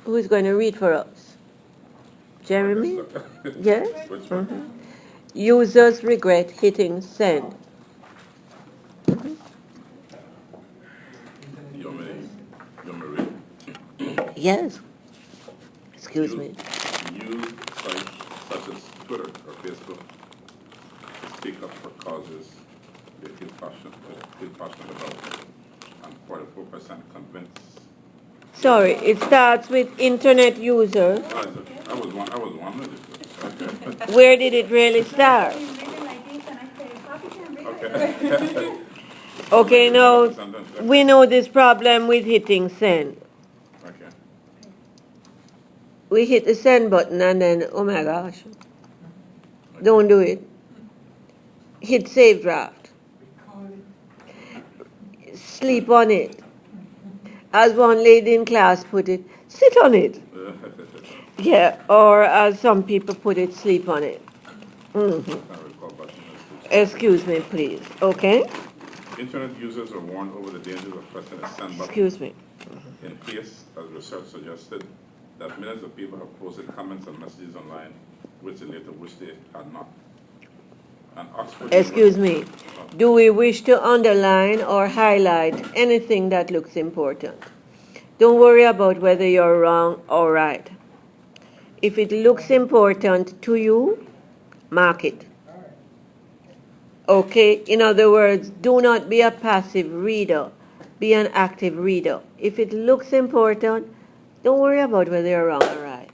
Who is going to read for us? Jeremy? Yes? Mm-hmm. Users regret hitting send. You want me to read? Yes. Excuse me. Use sites such as Twitter or Facebook to speak up for causes they feel passionate about. And 44% convinced. Sorry, it starts with internet user. I was one of them. Where did it really start? He's reading like this, and I say, Papi can read Okay. it. Okay, now Sentence, we know this problem with hitting send. Okay. We hit the send button and then, oh my gosh, don't do it. Hit save draft. Sleep on it. As one lady in class put it, sit on it. Yeah, or as some people put it, sleep on it. I can't recall, but Excuse me, please. Okay? Internet users are warned over the dangers of pressing the send button. Excuse me. In case, as research suggested, that millions of people have posted comments and messages online which they later wish they had not. And Oxford Excuse me. Do we wish to underline or highlight anything that looks important? Don't worry about whether you're wrong or right. If it looks important to you, mark it. Okay? In other words, do not be a passive reader. Be an active reader. If it looks important, don't worry about whether you're wrong or right.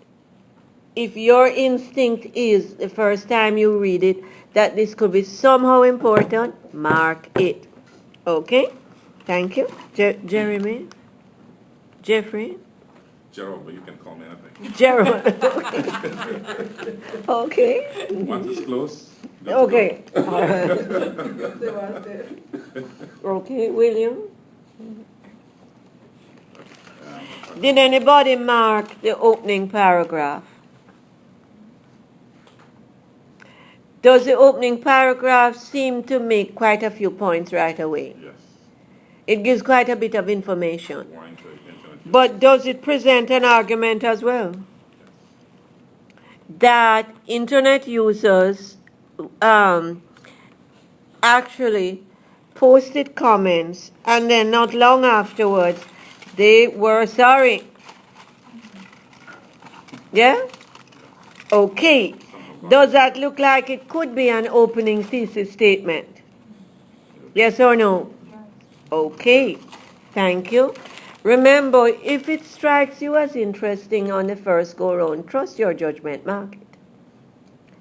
If your instinct is, the first time you read it, that this could be somehow important, mark it. Okay? Thank you. Jeremy? Jeffrey? Gerald, but you can call me anything. Gerald. Okay. Once it's close. good to Okay. They was there. Okay, William? go. Did anybody mark the opening paragraph? Does the opening paragraph seem to make quite a few points right away? Yes. It gives quite a bit of information. Warning to internet users. But does it present an argument as well? That internet users actually posted comments and then not long afterwards they were sorry. Yeah? Okay. Does that look like it could be an opening thesis statement? Yes or no? Okay. Thank you. Remember, if it strikes you as interesting on the first go round, trust your judgment, mark it.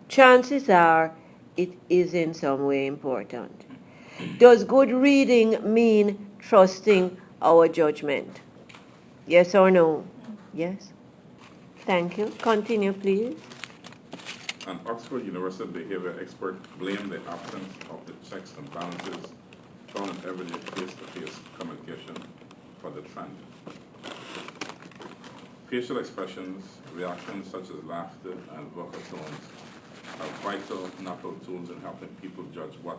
Chances are it is in some way important. Does good reading mean trusting our judgment? Yes or no? Yes. Thank you. Continue, please. An Oxford University behavior expert blamed the absence of the checks and balances found in everyday face-to-face communication for the trend. Facial expressions, reactions such as laughter and vocal tones are vital natural tools in helping people judge what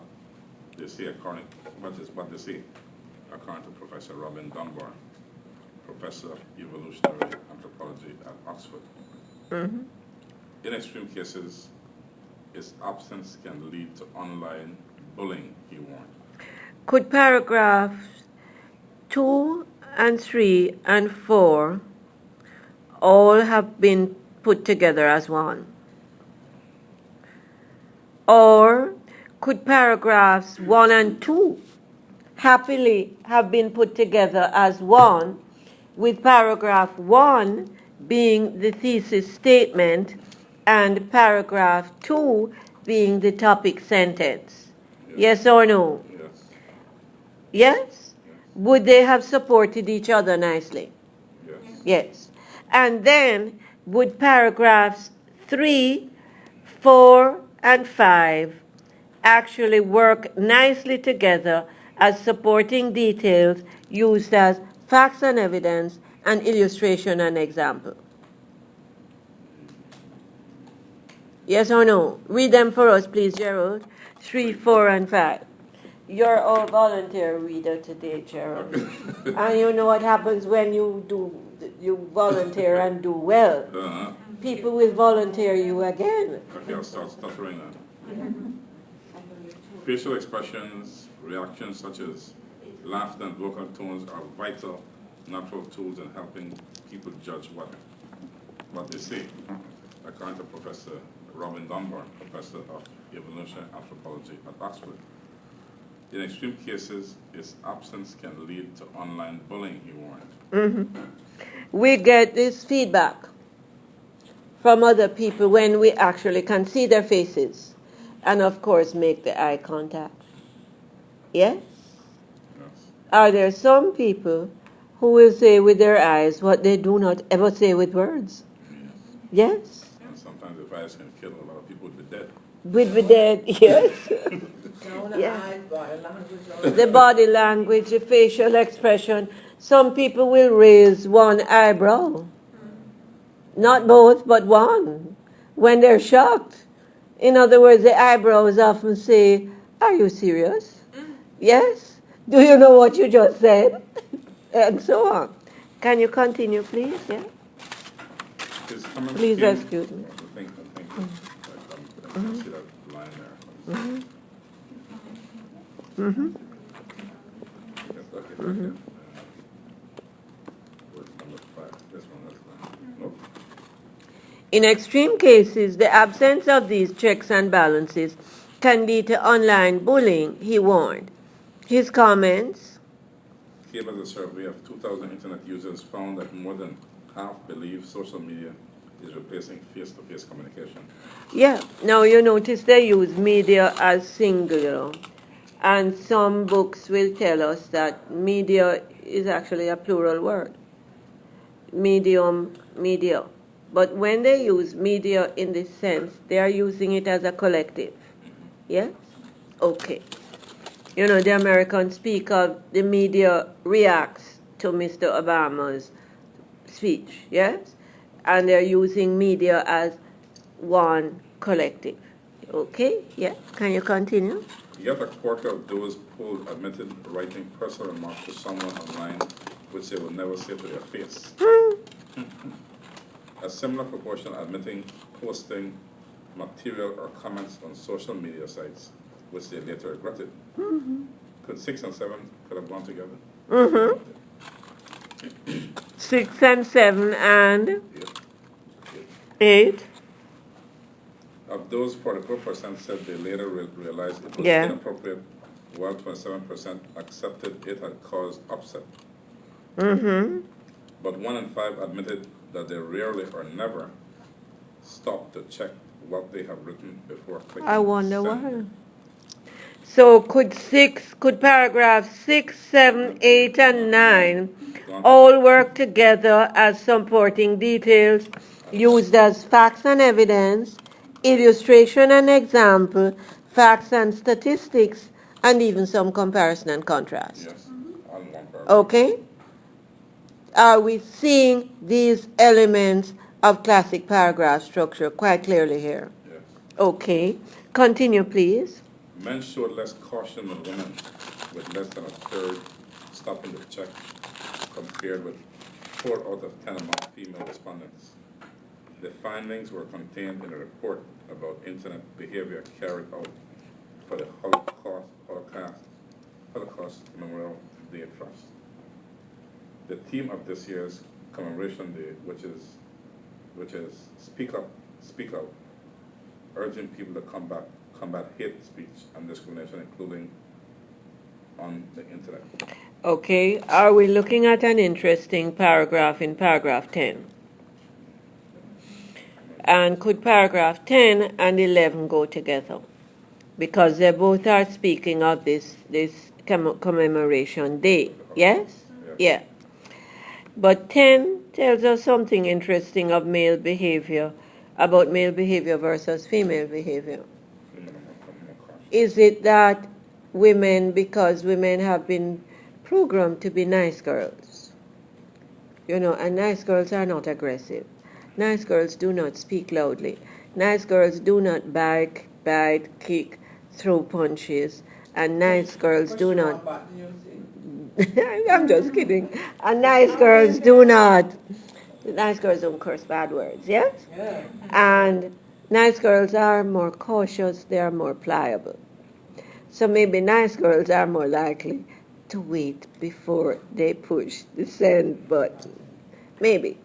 they say according to Professor Robin Dunbar, Professor of Evolutionary Anthropology at Oxford. Mm-hmm. In extreme cases, its absence can lead to online bullying, he warned. Could paragraphs 2 and 3 and 4 all have been put together as one? Or could paragraphs 1 and 2 happily have been put together as one, with paragraph 1 being the thesis statement and paragraph 2 being the topic sentence? Yes or no? Yes. Yes? Would they have supported each other nicely? Yes. Yes. And then would paragraphs 3, 4, and 5 actually work nicely together as supporting details used as facts and evidence and illustration and example? Yes or no? Read them for us, please, Gerald. 3, 4, and 5. You're our volunteer reader today, Gerald. And you know what happens when you volunteer and do well. Uh-huh. People will volunteer you again. Okay, I'll start stuttering then. Facial expressions, reactions such as laughter and vocal tones are vital natural tools in helping people judge what they say, according to Professor Robin Dunbar, Professor of Evolutionary Anthropology at Oxford. In extreme cases, its absence can lead to online bullying, he warned. We get this feedback from other people when we actually can see their faces and, of course, make the eye contact. Yes? Yes. Are there some people who will say with their eyes what they do not ever say with words? Yes. Yes? And sometimes the virus can kill a lot of people with the dead. With the dead, yes. Now the Yeah. eyes, body language, The body language, the facial expression. Some people will raise one eyebrow. Not both, but one. When they're shocked. In other words, the eyebrows often say, "Are you serious? Yes? Do you know what you just said?" And so on. Can you continue, please? Yeah? His common Please scheme- excuse me. Thank you. I can see that line there. Mm-hmm. Yes, okay. Where's number 5? This one, that's fine. Nope. In extreme cases, the absence of these checks and balances can lead to online bullying, he warned. His comments? Came as a survey of 2,000 internet users found that more than half believe social media is replacing face-to-face communication. Yeah, now you notice they use media as singular, and some books will tell us that media is actually a plural word. Medium, media. But when they use media in this sense, they are using it as a collective. Yes? Okay. You know, the Americans speak of the media reacts to Mr. Obama's speech, yes? And they're using media as one collective. Okay? Yeah? Can you continue? Yet a quarter of those polled admitted writing personal remarks to someone online which they would never say to their face. A similar proportion admitting posting material or comments on social media sites which they later regretted. Could 6 and 7 could have gone together? 6 and 7 and Yes. 8. Of those, 44% said they later realized it was Yeah. inappropriate, while 27% accepted it had caused upset. Mm-hmm. But 1 in 5 admitted that they rarely or never stop to check what they have written before clicking I wonder send. why. So could paragraphs 6, 7, 8, and 9 all work together as supporting details used as facts and evidence, illustration and example, facts and statistics, and even some comparison and contrast? Yes, all in one paragraph. Okay? Are we seeing these elements of classic paragraph structure quite clearly here? Yes. Okay. Continue, please. Men showed less caution than women, with less than a third stopping to check, compared with 4 out of 10 among female respondents. The findings were contained in a report about internet behavior carried out for the Holocaust Memorial Day Trust. The theme of this year's commemoration day, which is Speak Up, Speak Out, urging people to combat hate speech and discrimination, including on the internet. Okay, are we looking at an interesting paragraph in paragraph 10? And could paragraph 10 and 11 go together? Because they both are speaking of this commemoration day. Yes? Yeah. But 10 tells us something interesting of male behavior, about male behavior versus female behavior. Is it that women, because women have been programmed to be nice girls, you know, and nice girls are not aggressive. Nice girls do not speak loudly. Nice girls do not bite, kick, throw punches, and nice girls do not. I'm just kidding. And nice girls do not. Nice girls don't curse bad words, yes? Yeah. And nice girls are more cautious, they are more pliable. So maybe nice girls are more likely to wait before they push the send button. Maybe.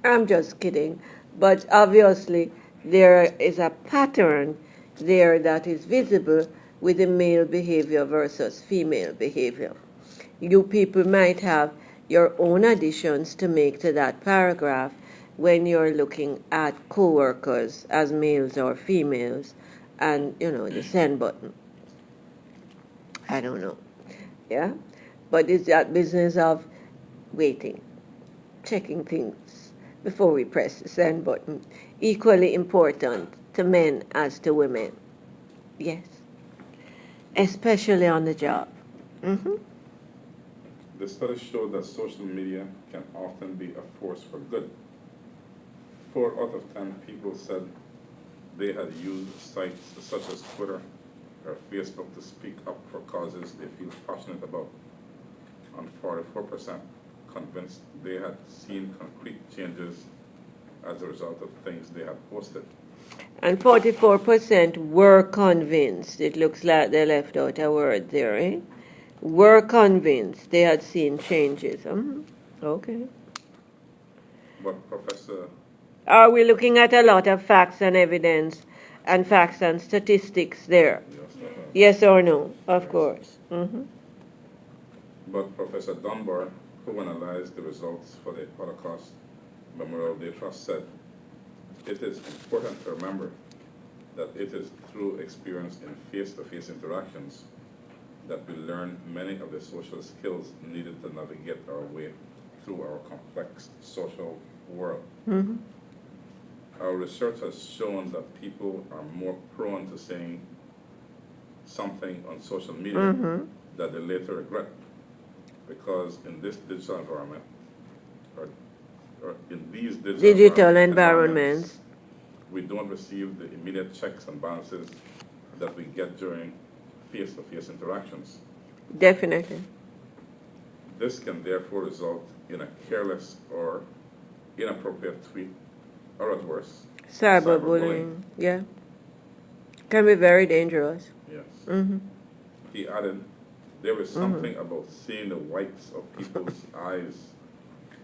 I'm just kidding. But obviously, there is a pattern there that is visible with the male behavior versus female behavior. You people might have your own additions to make to that paragraph, when you're looking at co-workers as males or females, and the send button. I don't know. Yeah? But it's that business of waiting, checking things before we press the send button. Equally important to men as to women. Yes. Especially on the job. Mm-hmm. The study showed that social media can often be a force for good. 4 out of 10 people said they had used sites such as Twitter or Facebook to speak up for causes they feel passionate about, and 44% convinced they had seen concrete changes as a result of things they had posted. And 44% were convinced. It looks like they left out a word there, eh? Were convinced they had seen changes. Okay. But Professor, Are we looking at a lot of facts and evidence and facts and statistics there? Yes or no? Of course. Mm-hmm. but Professor Dunbar, who analyzed the results for the Holocaust Memorial Day Trust, said, "It is important to remember that it is through experience in face-to-face interactions that we learn many of the social skills needed to navigate our way through our complex social world." Mm-hmm. Our research has shown that people are more prone to saying something on social media Mm-hmm. that they later regret, because in this digital environment, or in these Digital environments. we don't receive the immediate checks and balances that we get during face-to-face interactions. Definitely. This can therefore result in a careless or inappropriate tweet, or at worse, Cyberbullying. Yeah. Can be very dangerous. Yes. Mm-hmm. He added, there is something about seeing the whites of people's eyes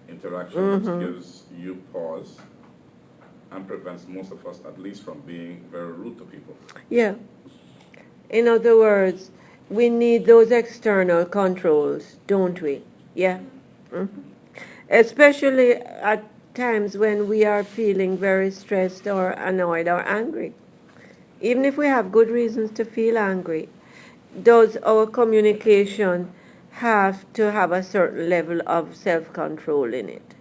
interaction which gives you pause and prevents most of us, at least, from being very rude to people. Yeah. In other words, we need those external controls, don't we? Yeah. Mm-hmm. Especially at times when we are feeling very stressed or annoyed or angry. Even if we have good reasons to feel angry, does our communication have to have a certain level of self-control in it?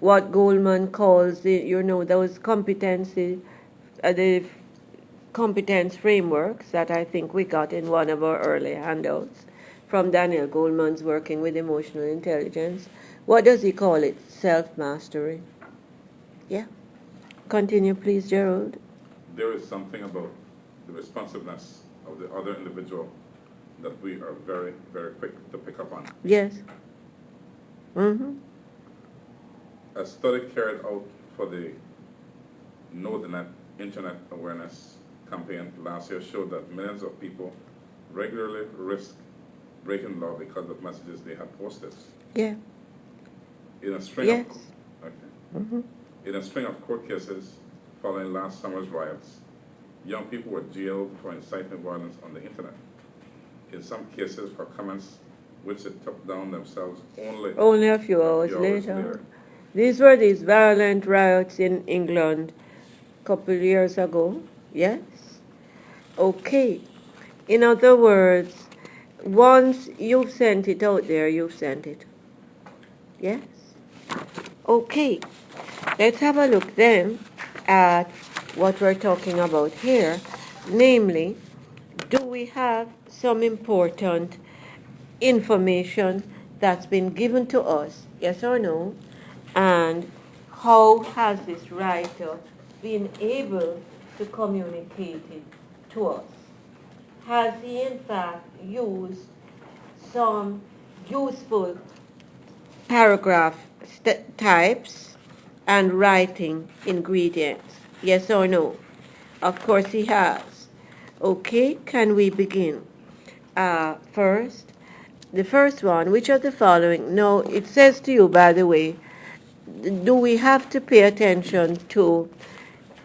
What Goldman calls those the competence frameworks that I think we got in one of our early handouts from Daniel Goleman's working with emotional intelligence. What does he call it? Self-mastery. Yeah. Continue, please, Gerald. There is something about the responsiveness of the other individual that we are very, very quick to pick up on. Yes. Mm-hmm. A study carried out for the Know the Net Internet Awareness campaign last year showed that millions of people regularly risk breaking law because of messages they had posted. Yeah. In a string Yes. in a string of court cases following last summer's riots, young people were jailed for inciting violence on the internet. In some cases, for comments which they took down themselves Only a few hours later. These were these violent riots in England a couple of years ago. Yes? Okay. In other words, once you've sent it out there, you've sent it. Yes? Okay. Let's have a look then at what we're talking about here. Namely, do we have some important information that's been given to us, yes or no? And how has this writer been able to communicate it to us? Has he in fact used some useful paragraph types and writing ingredients? Yes or no? Of course he has. Okay, can we begin? First, the first one, which of the following? No, it says to you, by the way, do we have to pay attention to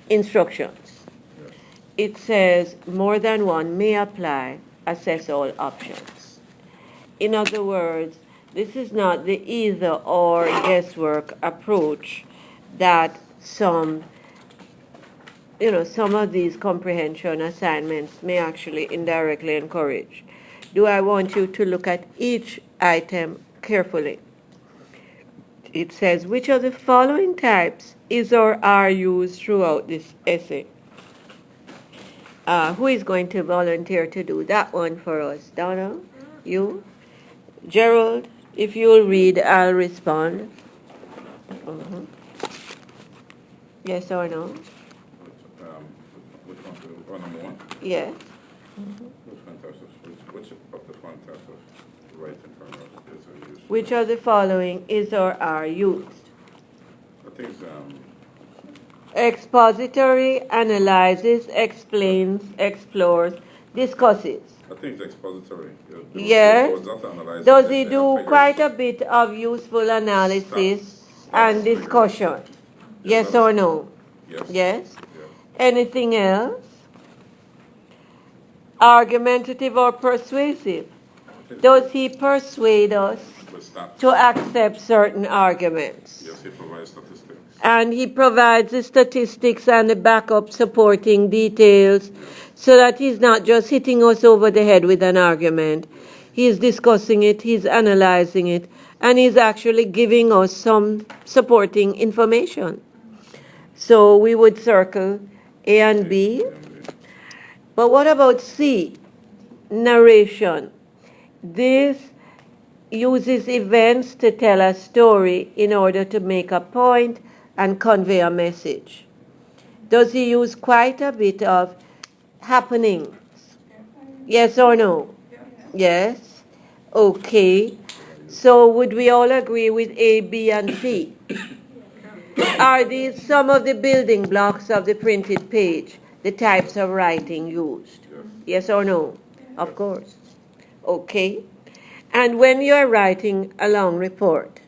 instructions? It says more than one may apply, assess all options. In other words, this is not the either or guesswork approach that some of these comprehension assignments may actually indirectly encourage. Do I want you to look at each item carefully? It says, which of the following types is or are used throughout this essay? Who is going to volunteer to do that one for us? Donna? You? Gerald? If you'll read, I'll respond. Yes or no? Which one? Number one? Yes. Which one types which of the fun types of writing paragraphs are used? Which of the following is or are used? I think it's, Expository, analyzes, explains, explores, discusses. I think it's expository. Yes. Does he do quite a bit? bit of useful analysis and discussion? Yes or no? Yes. Yes. Anything else? Argumentative or persuasive? Does he persuade us to accept certain arguments? Yes, he provides statistics. And he provides the statistics and the backup supporting details so that he's not just hitting us over the head with an argument. He's discussing it, he's analyzing it, and he's actually giving us some supporting information. So we would circle A and B. But what about C? Narration. This uses events to tell a story in order to make a point and convey a message. Does he use quite a bit of happenings? Yes or no? Yes. Okay. So would we all agree with A, B, and C? Are these some of the building blocks of the printed page, the types of writing used? Yes or no? Of course. Okay. And when you are writing a long report,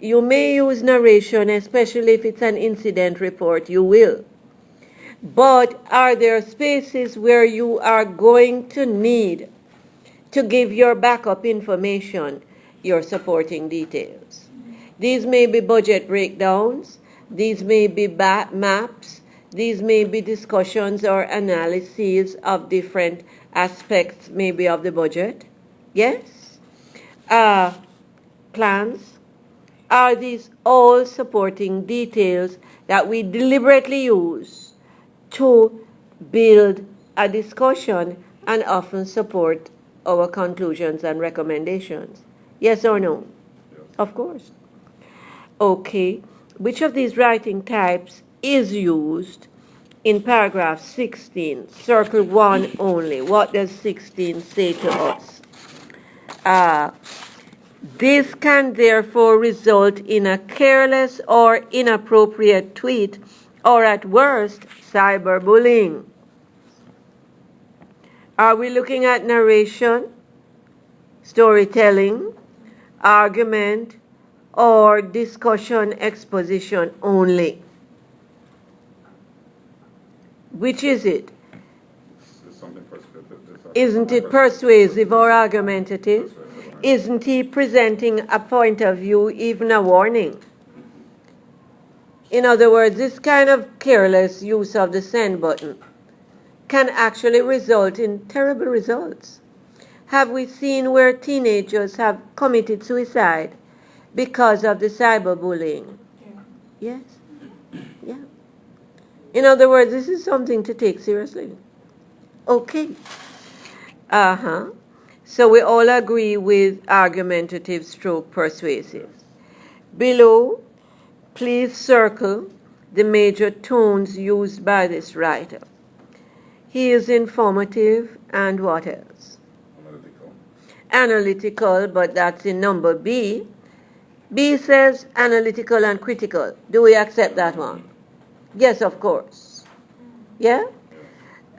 you may use narration, especially if it's an incident report, you will. But are there spaces where you are going to need to give your backup information, your supporting details? These may be budget breakdowns, these may be maps, these may be discussions or analyses of different aspects maybe of the budget. Yes? Plans. Are these all supporting details that we deliberately use to build a discussion and often support our conclusions and recommendations? Yes or no? Yes. Of course. Okay. Which of these writing types is used in paragraph 16? Circle 1 only. What does 16 say to us? This can therefore result in a careless or inappropriate tweet, or at worst, cyberbullying. Are we looking at narration, storytelling, argument, or discussion exposition only? Which is it? Isn't it persuasive or argumentative? Isn't he presenting a point of view, even a warning? In other words, this kind of careless use of the send button can actually result in terrible results. Have we seen where teenagers have committed suicide because of the cyberbullying? Yes. Yeah. In other words, this is something to take seriously. Okay. So we all agree with argumentative stroke persuasive. Below, please circle the major tones used by this writer. He is informative and what else? Analytical, but that's in number B. B says analytical and critical. Do we accept that one? Yes, of course. Yeah?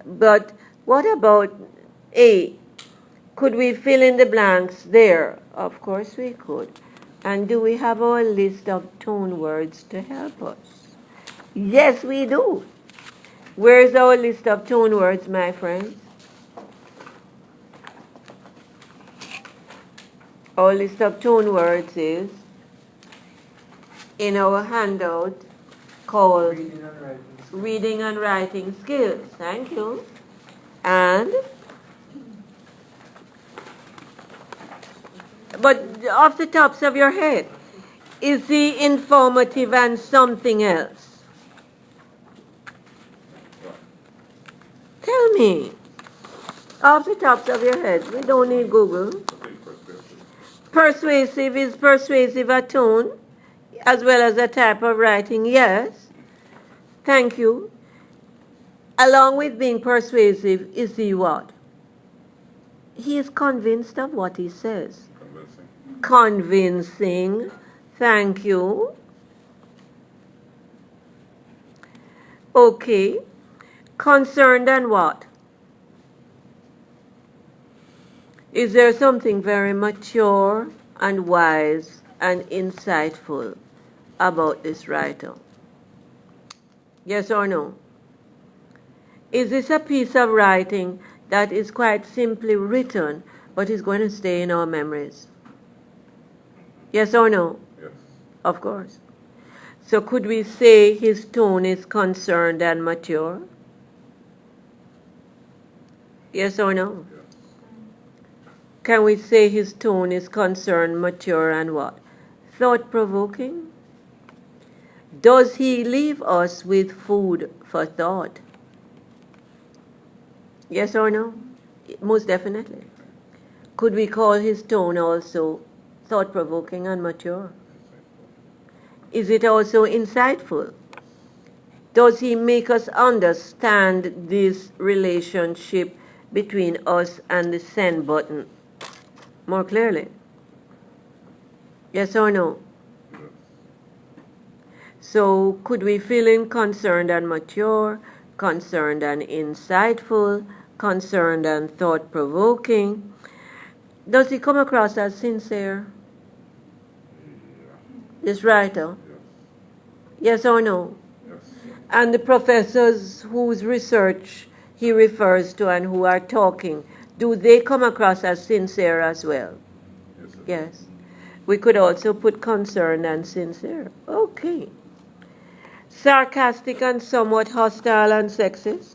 But what about A? Could we fill in the blanks there? Of course we could. And do we have our list of tone words to help us? Yes, we do. Where's our list of tone words, my friends? Our list of tone words is in our handout called Reading and writing. reading and writing skills. Thank you. And, but off the tops of your head, is he informative and something else? Tell me. Off the tops of your head. We don't need Google. I think persuasive. Persuasive is persuasive a tone as well as a type of writing, yes. Thank you. Along with being persuasive, is he what? He is convinced of what he says. Convincing. Convincing. Thank you. Okay. Concerned and what? Is there something very mature and wise and insightful about this writer? Yes or no? Is this a piece of writing that is quite simply written but is going to stay in our memories? Yes or no? Yes. Of course. So could we say his tone is concerned and mature? Yes or no? Yes. Can we say his tone is concerned, mature, and what? Thought-provoking? Does he leave us with food for thought? Yes or no? Most definitely. Could we call his tone also thought-provoking and mature? Is it also insightful? Does he make us understand this relationship between us and the send button more clearly? Yes or no? Yes. So could we feel him concerned and mature, concerned and insightful, concerned and thought-provoking? Does he come across as sincere, Yeah. this writer? Yes. Yes or no? Yes. And the professors whose research he refers to and who are talking, do they come across as sincere as well? Yes. Yes. We could also put concerned and sincere. Okay. Sarcastic and somewhat hostile and sexist?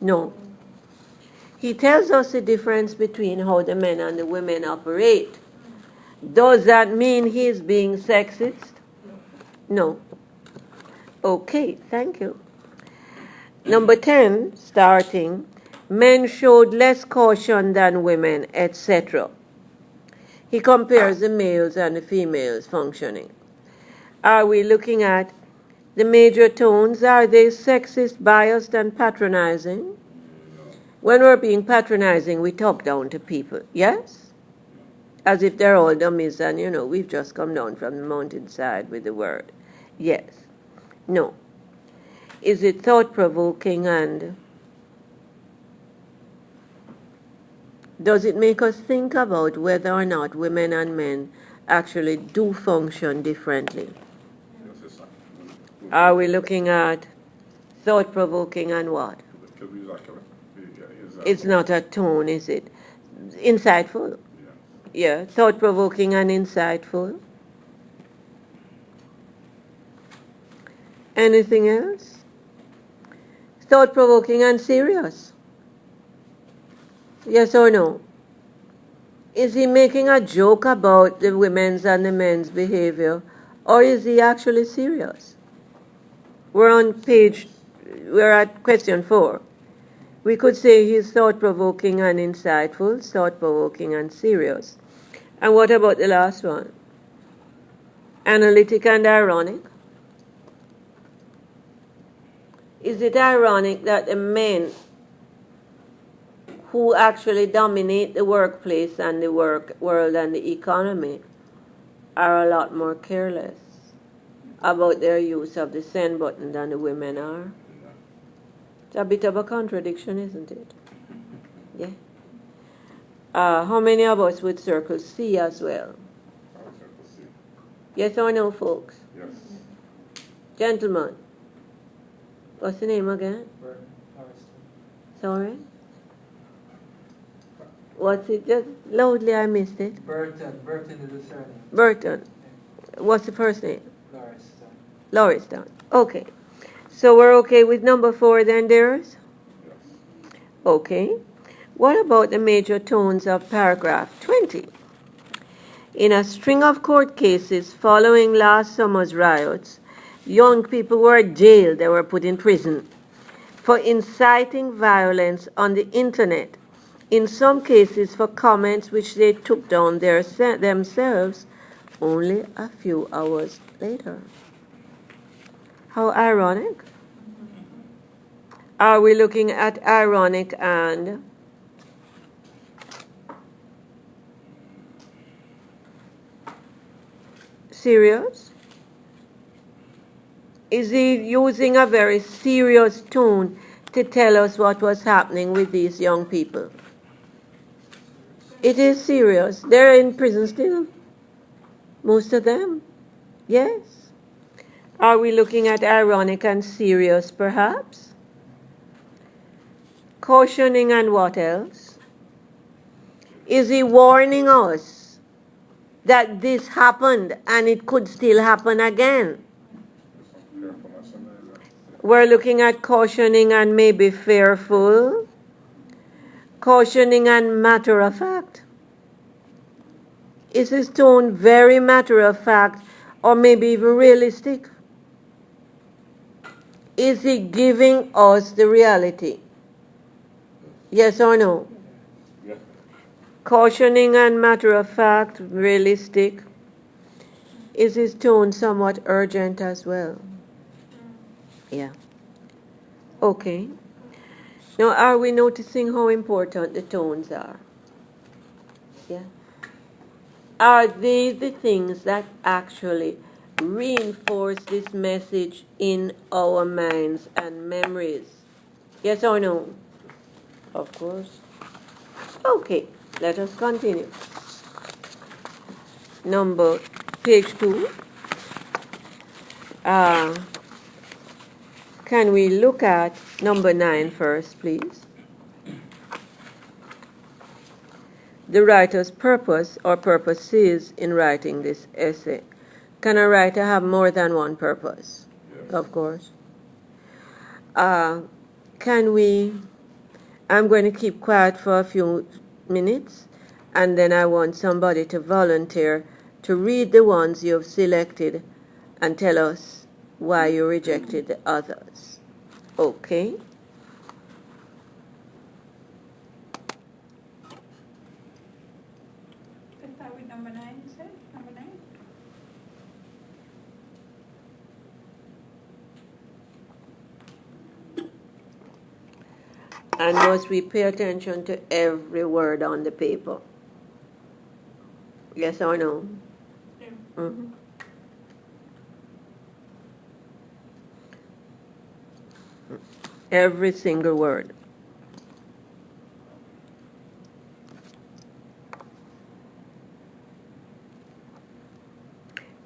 No. He tells us the difference between how the men and the women operate. Does that mean he's being sexist? No. Okay, thank you. Number 10, starting, men showed less caution than women, etc. He compares the males and the females functioning. Are we looking at the major tones? Are they sexist, biased, and patronizing? When we're being patronizing, we talk down to people, yes? As if they're all dummies and, we've just come down from the mountainside with the word. Yes. No. Is it thought-provoking and does it make us think about whether or not women and men actually do function differently? Yes, it's not. Are we looking at thought-provoking and what? It could be like It's not a tone, is it? Insightful. Yeah. Yeah, thought-provoking and insightful. Anything else? Thought-provoking and serious. Yes or no? Is he making a joke about the women's and the men's behavior, or is he actually serious? We're at question 4. We could say he's thought-provoking and insightful, thought-provoking and serious. And what about the last one? Analytic and ironic? Is it ironic that the men who actually dominate the workplace and the work world and the economy are a lot more careless about their use of the send button than the women are? It's a bit of a contradiction, isn't it? Yeah. How many of us would circle C as well? Yes or no, folks? Yes. Gentlemen, what's the name again? Sorry? What's it? Just loudly, I missed it. Burton is the surname. Burton. What's the first name? Lawrence. Laura's done. Okay. So we're okay with number 4 then, dears? Yes. Okay. What about the major tones of paragraph 20? In a string of court cases following last summer's riots, young people were jailed, they were put in prison, for inciting violence on the internet, in some cases for comments which they took down themselves only a few hours later. How ironic. Are we looking at ironic and serious? Is he using a very serious tone to tell us what was happening with these young people? It is serious. They're in prison still. Most of them. Yes. Are we looking at ironic and serious, perhaps? Cautioning and what else? Is he warning us that this happened and it could still happen again? Carefulness and We're looking at cautioning and maybe fearful. Cautioning and matter of fact. Is his tone very matter of fact or maybe even realistic? Is he giving us the reality? Yes or no? yeah. Cautioning and matter of fact, realistic. Is his tone somewhat urgent as well? Yeah. Okay. Now, are we noticing how important the tones are? Yeah. Are they the things that actually reinforce this message in our minds and memories? Yes or no? Of course. Okay, let us continue. Page 2. Can we look at number 9 first, please? The writer's purpose or purposes in writing this essay. Can a writer have more than one purpose? Yes. Of course. I'm going to keep quiet for a few minutes, and then I want somebody to volunteer to read the ones you've selected and tell us why you rejected the others. Okay? Let's start with number 9, you said? Number 9? And must we pay attention to every word on the paper? Yes or no? Yeah. Mm-hmm. Every single word.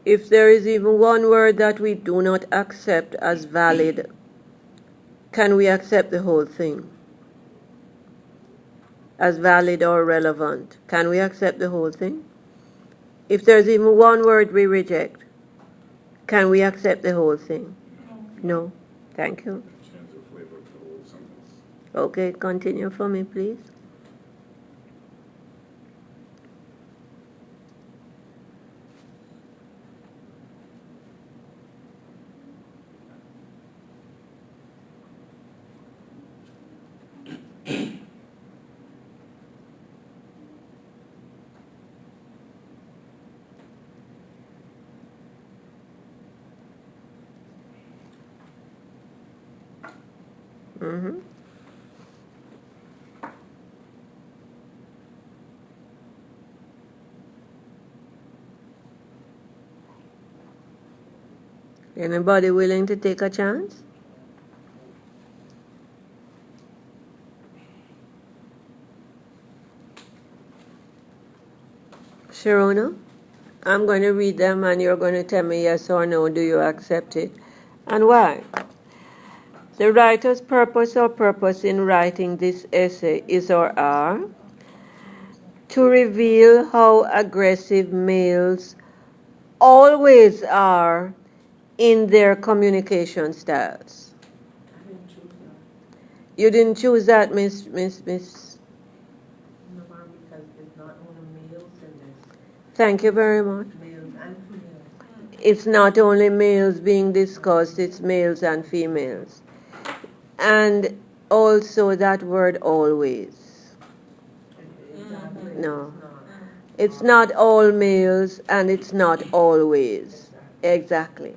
If there is even one word that we do not accept as valid, can we accept the whole thing? As valid or relevant, can we accept the whole thing? If there's even one word we reject, can we accept the whole thing? No. Thank you. Change the flavor of the whole sentence. Okay, continue for me, please. Mm-hmm. Anybody willing to take a chance? Sharona, I'm going to read them and you're going to tell me yes or no, do you accept it, and why? The writer's purpose or purpose in writing this essay is or are to reveal how aggressive males always are in their communication styles? I didn't choose that. You didn't choose that, Miss. No, ma'am, because it's not only males in this, Thank you very much. males and females. It's not only males being discussed, it's males and females. And also that word always. Exactly. No. It's It's not all males and it's not always. Exactly.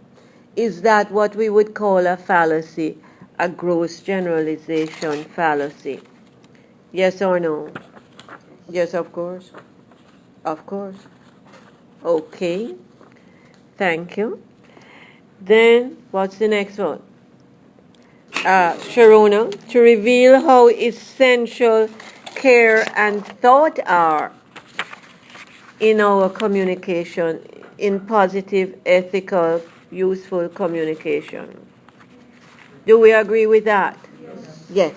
Is that what we would call a fallacy, a gross generalization fallacy? Yes or no? Yes, of course. Of course. Okay. Thank you. Then, what's the next one? Sharona, to reveal how essential care and thought are in our communication, in positive, ethical, useful communication. Do we agree with that? Yes.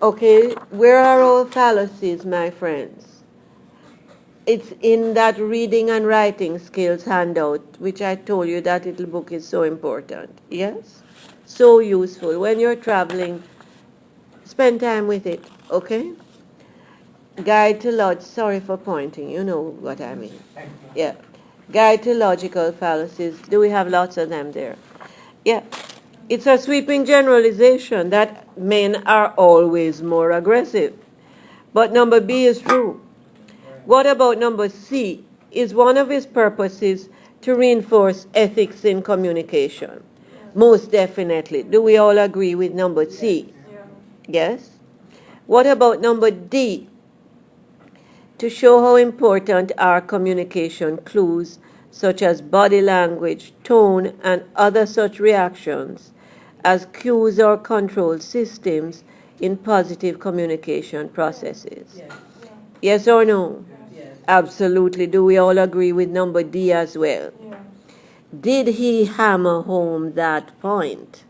Okay, where are our fallacies, my friends? It's in that reading and writing skills handout, which I told you that little book is so important. Yes? So useful. When you're traveling, spend time with it, okay? Guide to sorry for pointing, you know what I mean. Yeah. Guide to logical fallacies. Do we have lots of them there? Yeah. It's a sweeping generalization that men are always more aggressive. But number B is true. What about number C? Is one of his purposes to reinforce ethics in communication? Most definitely. Do we all agree with number C? Yes? What about number D? To show how important are communication clues such as body language, tone, and other such reactions as cues or control systems in positive communication processes. Yes. Yes or no? Yes. Absolutely. Do we all agree with number D as well? Did he hammer home that point?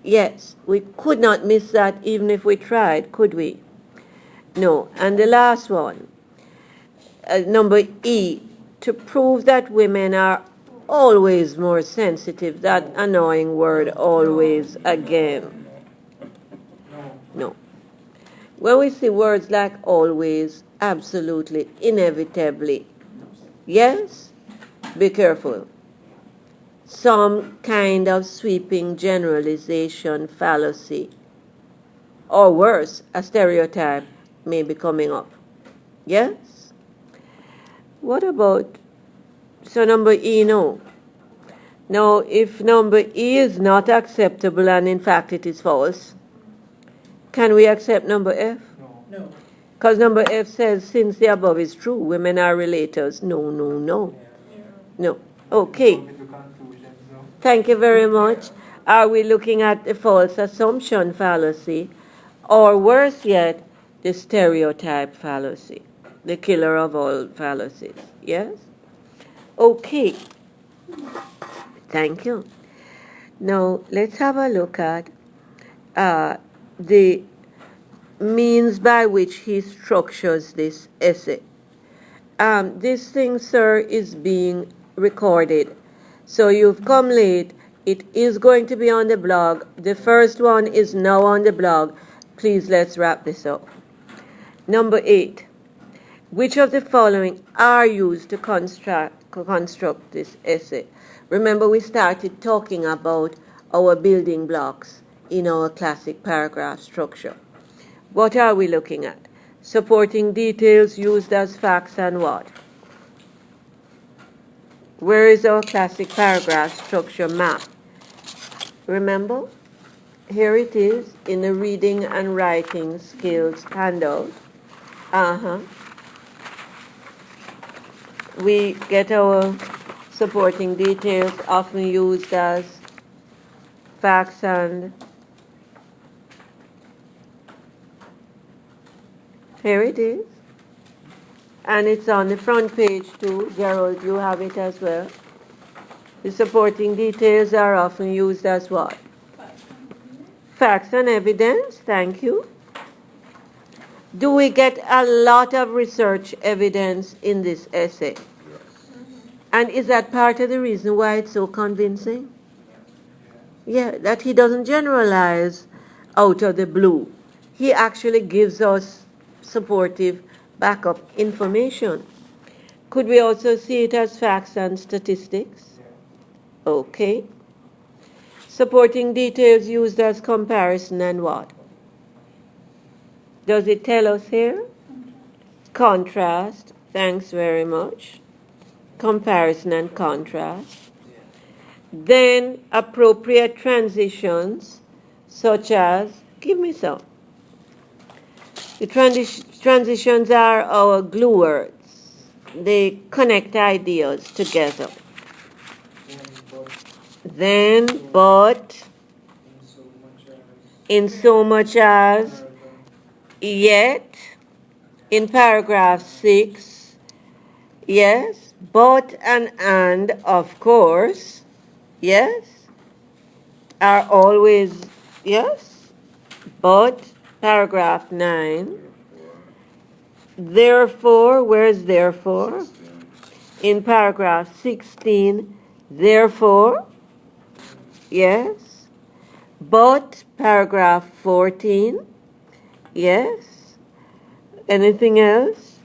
Yes. We could not miss that even if we tried, could we? No. And the last one, number E, to prove that women are always more sensitive. That annoying word, always, again. No. When we see words like always, absolutely, inevitably, yes, be careful. Some kind of sweeping generalization fallacy, or worse, a stereotype may be coming up. Yes? What about, so number E, no. Now, if number E is not acceptable and in fact it is false, can we accept number F? No. Because number F says, since the above is true, women are relators. No, no, no. No. Okay. Thank you very much. Are we looking at the false assumption fallacy, or worse yet, the stereotype fallacy, the killer of all fallacies? Yes? Okay. Thank you. Now, let's have a look at the means by which he structures this essay. This thing, sir, is being recorded. So you've come late. It is going to be on the blog. The first one is now on the blog. Please, let's wrap this up. Number 8. Which of the following are used to construct this essay? Remember, we started talking about our building blocks in our classic paragraph structure. What are we looking at? Supporting details used as facts and what? Where is our classic paragraph structure map? Remember? Here it is in the reading and writing skills handout. We get our supporting details often used as facts and here it is. And it's on the front page too. Gerald, you have it as well. The supporting details are often used as what? Facts and evidence. Thank you. Do we get a lot of research evidence in this essay? And is that part of the reason why it's so convincing? Yeah, that he doesn't generalize out of the blue. He actually gives us supportive backup information. Could we also see it as facts and statistics? Okay. Supporting details used as comparison and what? Does it tell us here? Contrast. Thanks very much. Comparison and contrast. Then appropriate transitions, such as, give me some. The transitions are our glue words. They connect ideas together. Then, but, in so much as, yet, in paragraph 6, yes, but and of course, yes, are always, yes, but, paragraph 9, therefore, where's therefore? In paragraph 16, therefore, yes, but, paragraph 14, yes, anything else?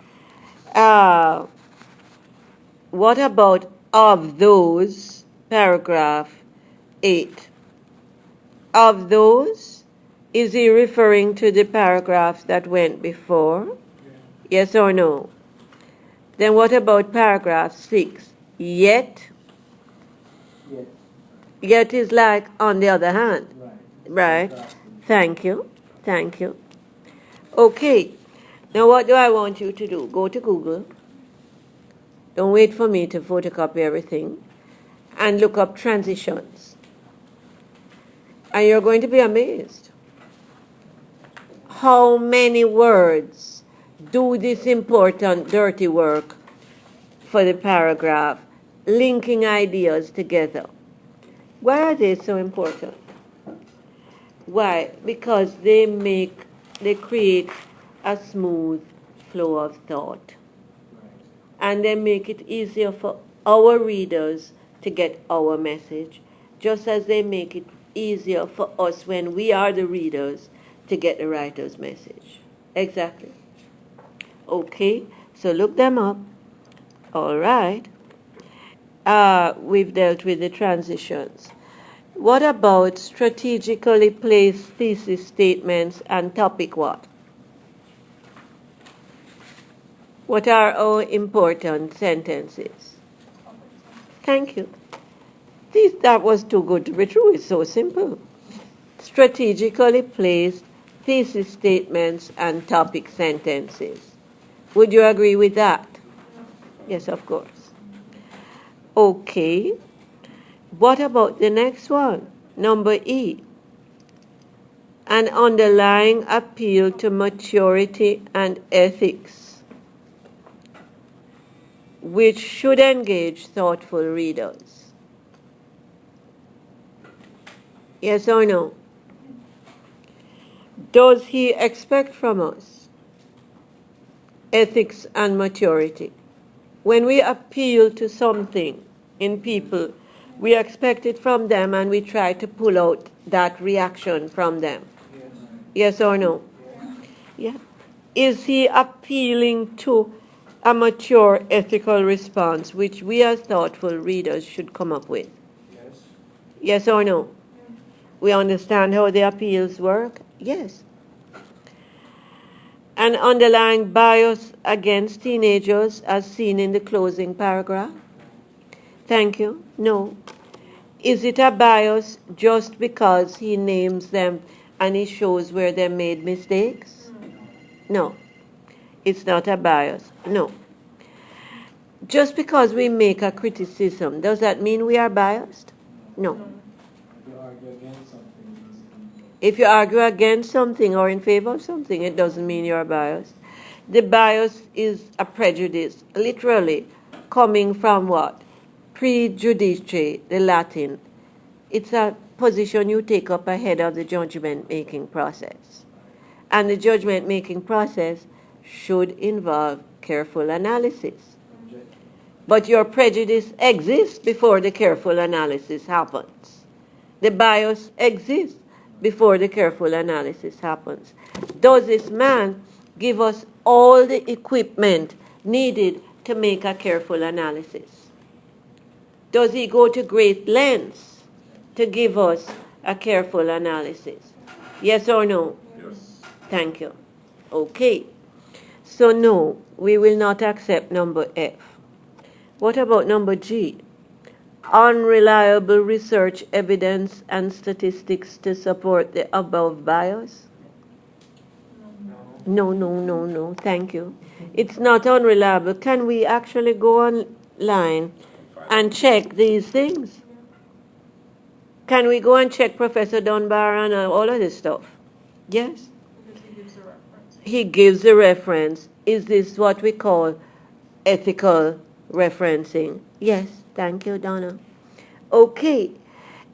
What about of those, paragraph 8? Of those, is he referring to the paragraphs that went before? Yes or no? Then what about paragraph 6? Yet? Yet is like on the other hand. Right. Thank you. Thank you. Okay. Now what do I want you to do? Go to Google. Don't wait for me to photocopy everything. And look up transitions. And you're going to be amazed. How many words do this important dirty work for the paragraph, linking ideas together? Why are they so important? Why? Because they create a smooth flow of thought. And they make it easier for our readers to get our message, just as they make it easier for us when we are the readers to get the writer's message. Exactly. Okay, so look them up. All right. We've dealt with the transitions. What about strategically placed thesis statements and topic what? What are our important sentences? Thank you. That was too good to be true. It's so simple. Strategically placed thesis statements and topic sentences. Would you agree with that? Yes, of course. Okay. What about the next one? Number E. An underlying appeal to maturity and ethics, which should engage thoughtful readers. Yes or no? Does he expect from us ethics and maturity? When we appeal to something in people, we expect it from them and we try to pull out that reaction from them. Yes or no? Yeah. Is he appealing to a mature ethical response which we as thoughtful readers should come up with? Yes. Yes or no? We understand how the appeals work? Yes. An underlying bias against teenagers as seen in the closing paragraph? Thank you. No. Is it a bias just because he names them and he shows where they made mistakes? No. It's not a bias. No. Just because we make a criticism, does that mean we are biased? No. If you argue against something or in favor of something, it doesn't mean you're biased. The bias is a prejudice, literally, coming from what? Prejudice, the Latin. It's a position you take up ahead of the judgment-making process. And the judgment-making process should involve careful analysis. But your prejudice exists before the careful analysis happens. The bias exists before the careful analysis happens. Does this man give us all the equipment needed to make a careful analysis? Does he go to great lengths to give us a careful analysis? Yes or no? Yes. Thank you. Okay. So no, we will not accept number F. What about number G? Unreliable research evidence and statistics to support the above bias? No. Thank you. It's not unreliable. Can we actually go online and check these things? Can we go and check Professor Dunbar and all of this stuff? Yes? Because he gives a reference. He gives a reference. Is this what we call ethical referencing? Yes, thank you, Donna. Okay,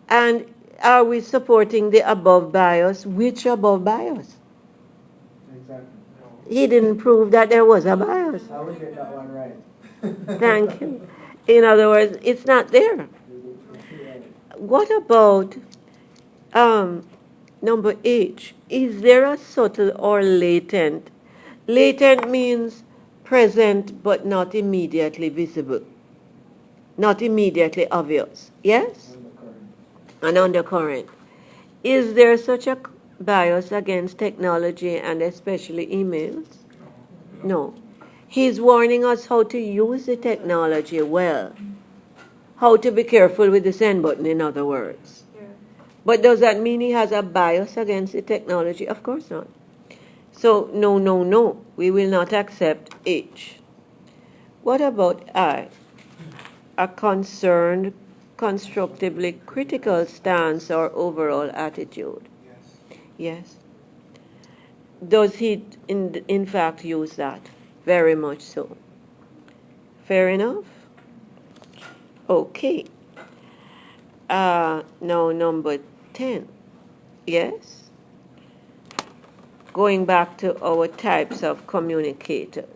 and are we supporting the above bias? Which above bias? Exactly. He didn't prove that there was a bias. I would get that one right. Thank you. In other words, it's not there. What about number H? Is there a subtle or latent? Latent means present but not immediately visible, not immediately obvious. Yes? An undercurrent. Is there such a bias against technology and especially emails? No. He's warning us how to use the technology well. How to be careful with the send button, in other words. Yeah. But does that mean he has a bias against the technology? Of course not. So, no. We will not accept H. What about I? A concerned, constructively critical stance or overall attitude? Yes. Does he, in fact, use that? Very much so. Fair enough? Okay. Now, number 10. Yes? Going back to our types of communicators.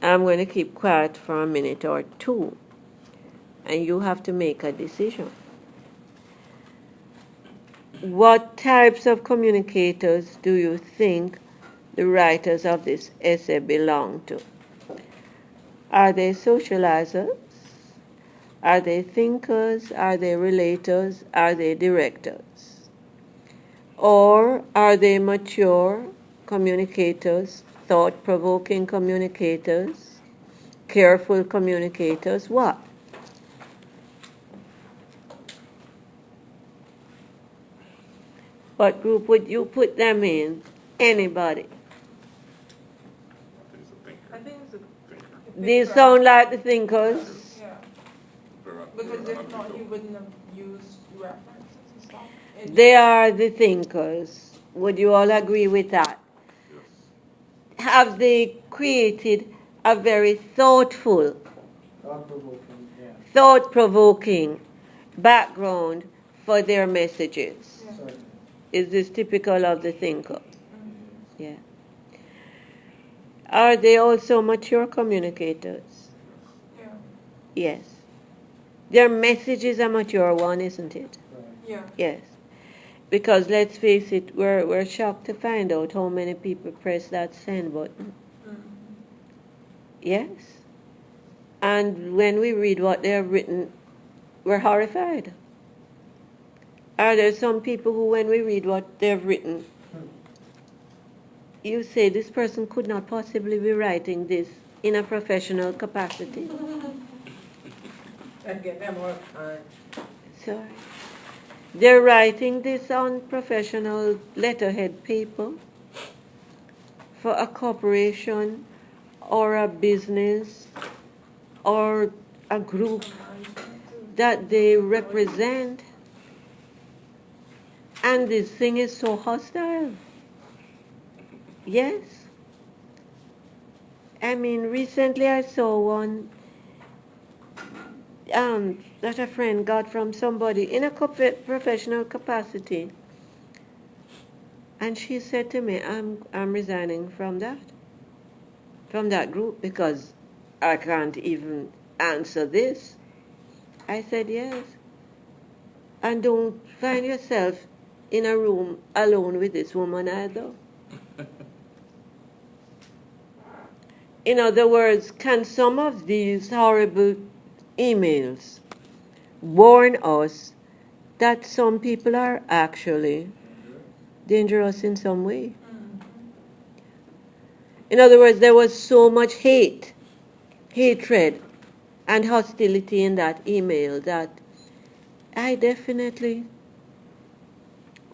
I'm going to keep quiet for a minute or two, and you have to make a decision. What types of communicators do you think the writers of this essay belong to? Are they socializers? Are they thinkers? Are they relators? Are they directors? Or are they mature communicators, thought-provoking communicators, careful communicators? What? What group would you put them in? Anybody? I think it's a They sound like the thinkers. yeah. Because if not, you wouldn't have used references and stuff. They are the thinkers. Would you all agree with that? Have they created a very thoughtful, thought-provoking background for their messages? Yeah. Is this typical of the thinker? Yeah. Are they also mature communicators? Yeah. Yes. Their message is a mature one, isn't it? Yeah. Yes. Because let's face it, we're shocked to find out how many people press that send button. Yes? And when we read what they have written, we're horrified. Are there some people who, when we read what they've written, you say this person could not possibly be writing this in a professional capacity? And get them all Sorry. They're writing this on professional letterhead paper for a corporation or a business or a group that they represent. And this thing is so hostile. Yes. I mean, recently I saw one that a friend got from somebody in a professional capacity. And she said to me, I'm resigning from that group, because I can't even answer this. I said, yes. And don't find yourself in a room alone with this woman either. In other words, can some of these horrible emails warn us that some people are actually dangerous in some way? In other words, there was so much hate, hatred, and hostility in that email that I definitely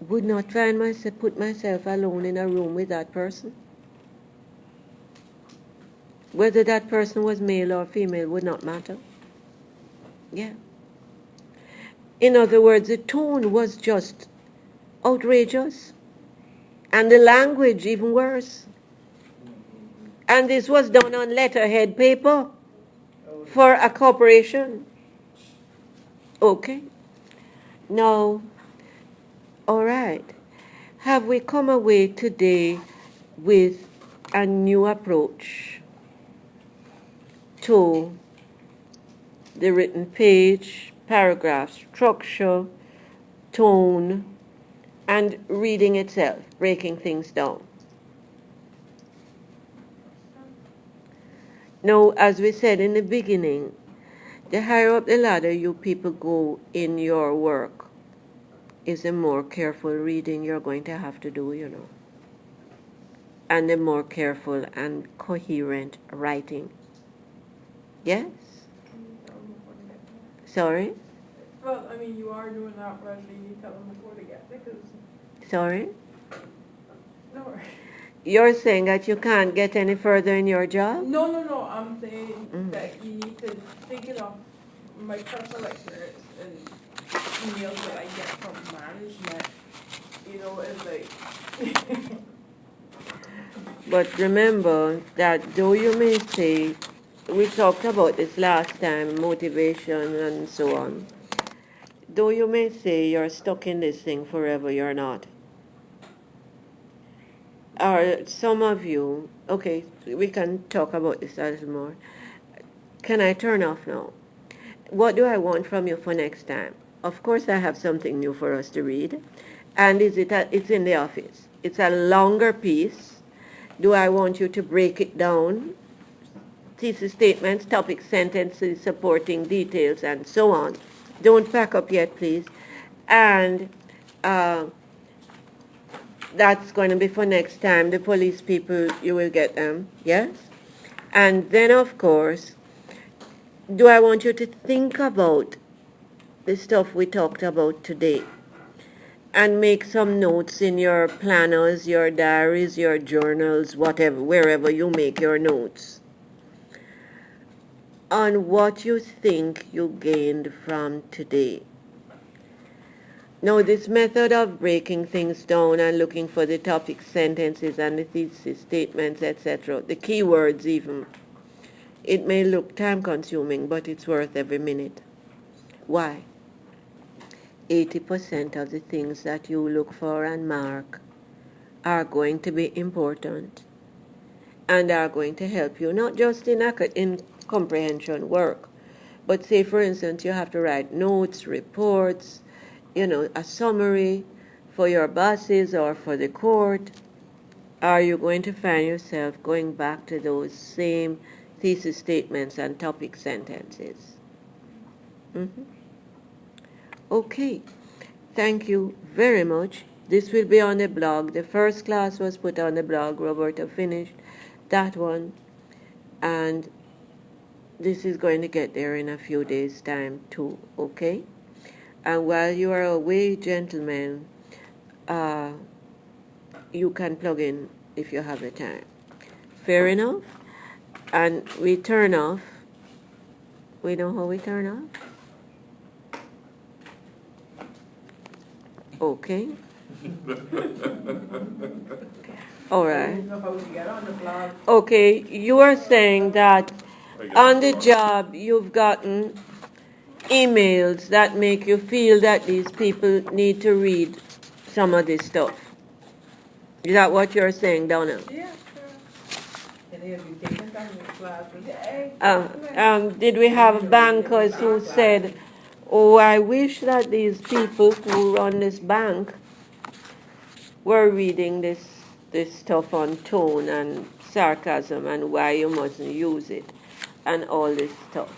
would not put myself alone in a room with that person. Whether that person was male or female would not matter. Yeah. In other words, the tone was just outrageous, and the language even worse. And this was done on letterhead paper for a corporation. Okay. Now, all right. Have we come away today with a new approach to the written page, paragraph structure, tone, and reading itself, breaking things down? Now, as we said in the beginning, the higher up the ladder you people go in your work is the more careful reading you're going to have to do, you know, and the more careful and coherent writing. Yes? Sorry? Well, I mean, you are doing that, but you tell them before they get there, because, Sorry? no, You're saying that you can't get any further in your job? no, I'm saying that you need to think it off my personal experience and emails that I get from management, you know, is like, But remember that though you may say, we talked about this last time, motivation and so on, though you may say you're stuck in this thing forever, you're not. Or some of you, okay, we can talk about this a little more. Can I turn off now? What do I want from you for next time? Of course, I have something new for us to read. And it's in the office. It's a longer piece. Do I want you to break it down? Thesis statements, topic sentences, supporting details, and so on. Don't pack up yet, please. And that's going to be for next time. The police people, you will get them, yes? And then, of course, do I want you to think about the stuff we talked about today and make some notes in your planners, your diaries, your journals, whatever, wherever you make your notes, on what you think you gained from today. Now, this method of breaking things down and looking for the topic sentences and the thesis statements, etc., the keywords even, it may look time-consuming, but it's worth every minute. Why? 80% of the things that you look for and mark are going to be important and are going to help you, not just in comprehension work, but say, for instance, you have to write notes, reports, you know, a summary for your bosses or for the court. Are you going to find yourself going back to those same thesis statements and topic sentences? Okay, thank you very much. This will be on the blog. The first class was put on the blog. Roberto finished that one, and this is going to get there in a few days' time too, okay? And while you are away, gentlemen, you can plug in if you have the time. Fair enough? And we turn off. We know how we turn off? Okay. All I right. don't know how to get on the blog. Okay, you are saying that on the job you've gotten emails that make you feel that these people need to read some of this stuff. Is that what you're saying, Donna? Yeah, sure. And he'll be taking some new classes. Did we have bankers who said, oh, I wish that these people who run this bank were reading this stuff on tone and sarcasm and why you mustn't use it and all this stuff.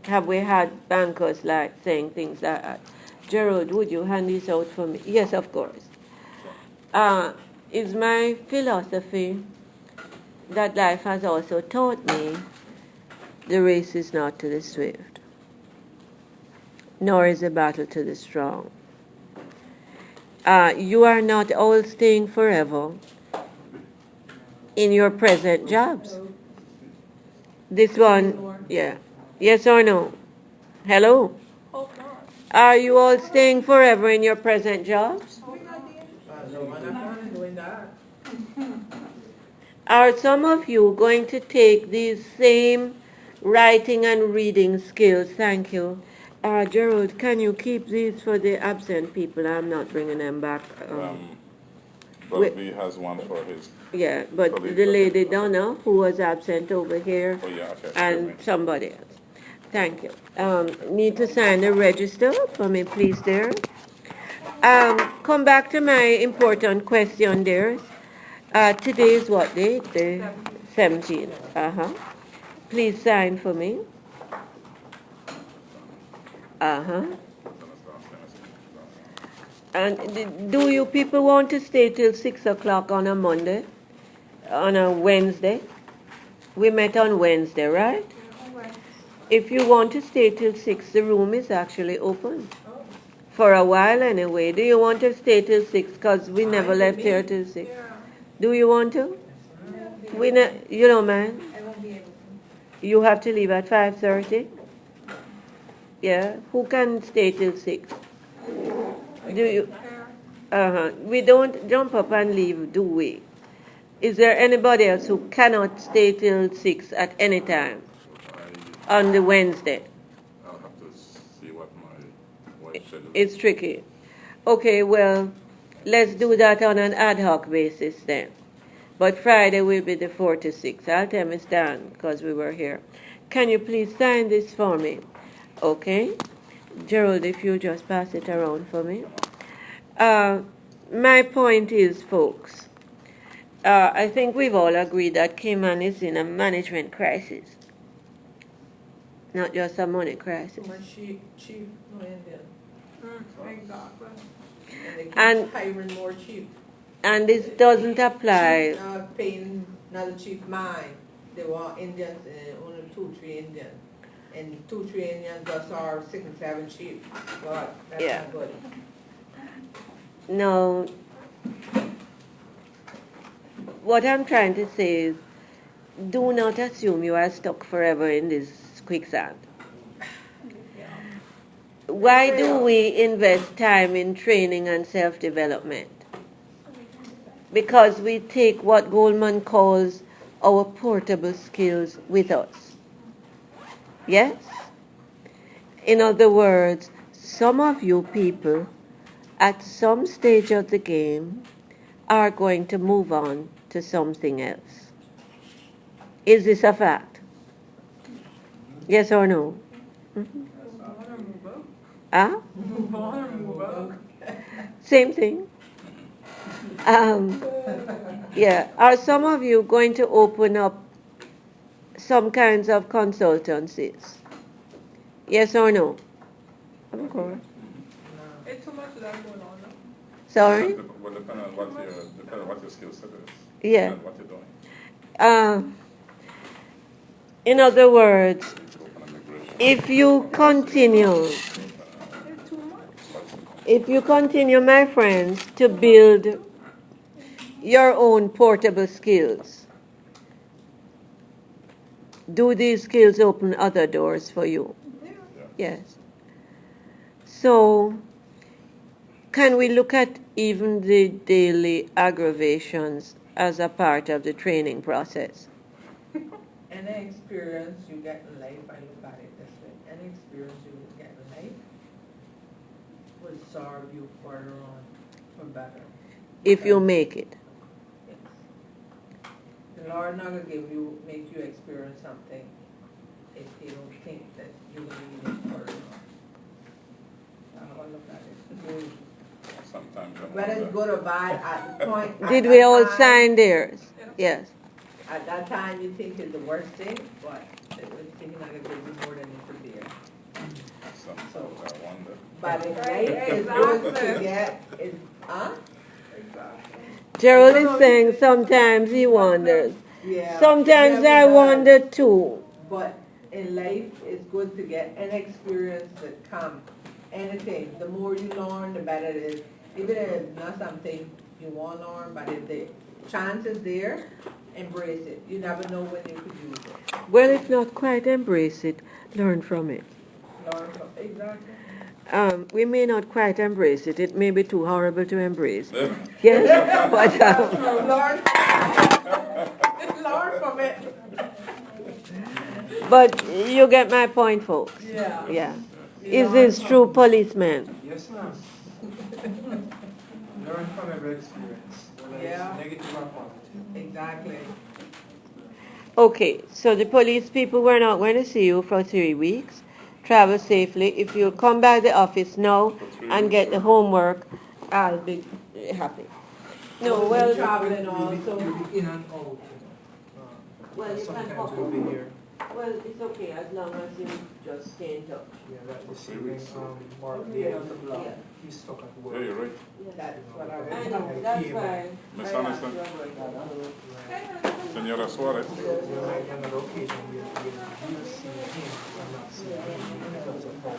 Have we had bankers like saying things like that? Gerald, would you hand this out for me? Yes, of course. It's my philosophy that life has also taught me the race is not to the swift, nor is the battle to the strong. You are not all staying forever in your present jobs. This one, yeah. Yes or no? Hello? Hope not. Are you all staying forever in your present jobs? No, I'm not doing that. Are some of you going to take these same writing and reading skills? Thank you. Gerald, can you keep these for the absent people? I'm not bringing them back. Brother B has one for his. Yeah, but for the lady Donna, who was absent over here, Oh, yeah, okay. and somebody else. Thank you. Need to sign the register for me, please, dear. Come back to my important question, dear. Today is what date? The 17th. Uh-huh. Please sign for me. Uh-huh. And do you people want to stay till 6 o'clock on a Monday? On a Wednesday? We met on Wednesday, right? If you want to stay till 6, the room is actually open. For a while anyway. Do you want to stay till 6? Because we never left here till 6. Yeah. Do you want to? You don't mind? I won't be able to. You have to leave at 5:30? Yeah. Who can stay till 6? Do you? Uh-huh. We don't jump up and leave, do we? Is there anybody else who cannot stay till 6 at any time on the Wednesday? I'll have to see what my wife schedule is. It's tricky. Okay, well, let's do that on an ad hoc basis then. But Friday will be the 4 to 6. I'll tell Miss Dan because we were here. Can you please sign this for me? Okay. Gerald, if you just pass it around for me. My point is, folks, I think we've all agreed that Cayman is in a management crisis, not just a money crisis. My chief, no Indian. Exactly. And they keep And- hiring more chief. And this doesn't apply. Chief, paying another chief mine. They want Indians, only 2-3 Indians. And 2-3 Indians just are 6 and 7 chief. God, that's Yeah. not good. No. What I'm trying to say is, do not assume you are stuck forever in this quicksand. Why do we invest time in training and self-development? Because we take what Goldman calls our portable skills with us. Yes? In other words, some of you people at some stage of the game are going to move on to something else. Is this a fact? Yes or no? Huh? Same thing. Yeah. Are some of you going to open up some kinds of consultancies? Yes or no? Of course. It's too much of that going on. Sorry? Well, depending on what your skill set is. Yeah. And what you're doing. In other words, Open immigration. if you continue, It's too much. my friends, to build your own portable skills, do these skills open other doors for you? Yeah. Yes. So, can we look at even the daily aggravations as a part of the training process? Any experience you get in life, I look at it this way, any experience you get in life will serve you further on for better. If you make it. Yes. The Lord not gonna make you experience something if you don't think that you need it or I don't wanna look at it. Sometimes I Whether it's wonder. good or bad, at the point. at Did that we all time- sign theirs? Yes. At that time, you think it's the worst thing, but it was thinking that it would be more than it could be. Sometimes I wonder. But it's Right, right, it's good to exactly. get, it's, huh? Exactly. Gerald is saying sometimes he wonders. Yeah. Sometimes Yeah, I it does. wonder too. But in life, it's good to get an experience that comes. Anything, the more you learn, the better it is. Even if it's not something you want to learn, but if the chance is there, embrace it. You never know when you could use it. Well, if not quite embrace it, learn from it. Learn from, exactly. We may not quite embrace it. It may be too horrible to embrace. Yeah. Yes, but Learn from it. but you get my point, folks. Yeah. Yeah. Is this true, policeman? Yes, ma'am. Learn from every experience, whether Yeah. it's negative or positive. Exactly. Okay, so the police people were not going to see you for 3 weeks. Travel safely. If you come by the office now and get the homework, I'll be happy. No, well, traveling You'll also. be in and out. Well, you can Sometimes pop we'll be here. well, it's okay as long as you just stay in touch. Yeah, right. This evening, Mark Yeah. on the block. Yeah. He's stuck at Yeah, work. you're right. That's what I I was. know, that's why. Miss Anderson, Senora Suarez. There might be another occasion where you see him or not see him because of how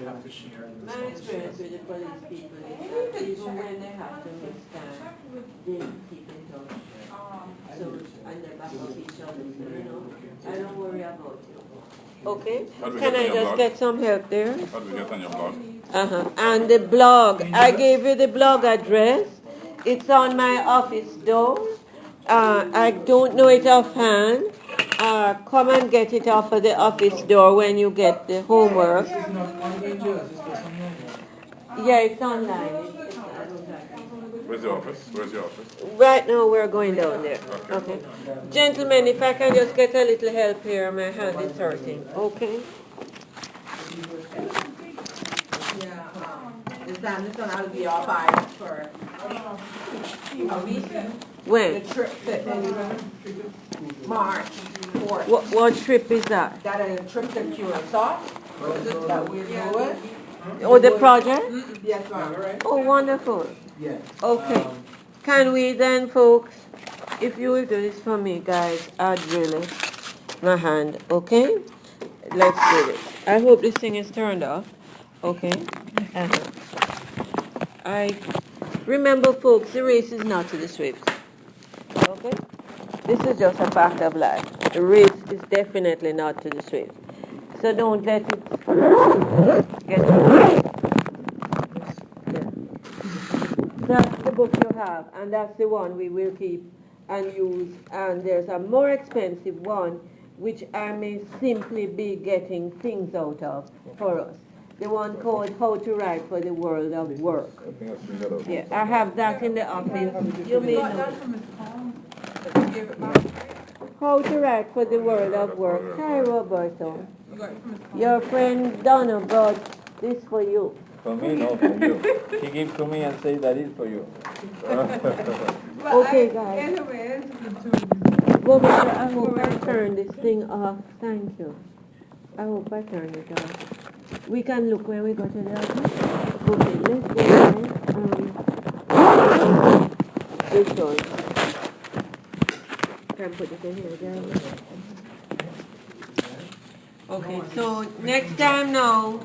you have to share. the My experience with the police people is that even when they have to miss time, they keep in touch. So, and they back up each other, so, you know, I don't worry about you. Okay? How do we Can get on I your just blog? get some help there? How do we get on your blog? Uh-huh. And the blog, I gave you the blog address. It's on my office door. I don't know it offhand. Come and get it off of the office door when you get the homework. This is not on Angels, it's just on your Yeah, it's online. I don't have it. Where's your office? Where's your office? Right now we're going down there. Okay. Gentlemen, if I can just get a little help here, my hand is hurting. Okay. Yeah, this time this one I'll be off iron for a week. The When? trip that March 4th. What trip is that? That is a trip to Curacao that we're doing. Oh, the project? Yes, ma'am. Oh, wonderful. Yeah. Okay. Can we then, folks, if you will do this for me, guys, I'd really, my hand, okay? Let's do this. I hope this thing is turned off, okay? I remember, folks, the race is not to the swift, okay? This is just a fact of life. The race is definitely not to the swift. So don't let it get you. Yeah. That's the book you have, and that's the one we will keep and use. And there's a more expensive one, which I may simply be getting things out of for us. The one called How to Write for the World of Work. Yeah, I have that in the office. You may know. How to Write for the World of Work. Hi, Roberto. Your friend Donna brought this for you. For me, no, for you. He gave to me and said that is for you. Okay, guys. Anyways, Roberto, I hope I turned this thing off. Thank you. I hope I turned it off. We can look when we go to the office. Okay, let's go now. This one. Can I put it in here, guys? Okay, so next time now,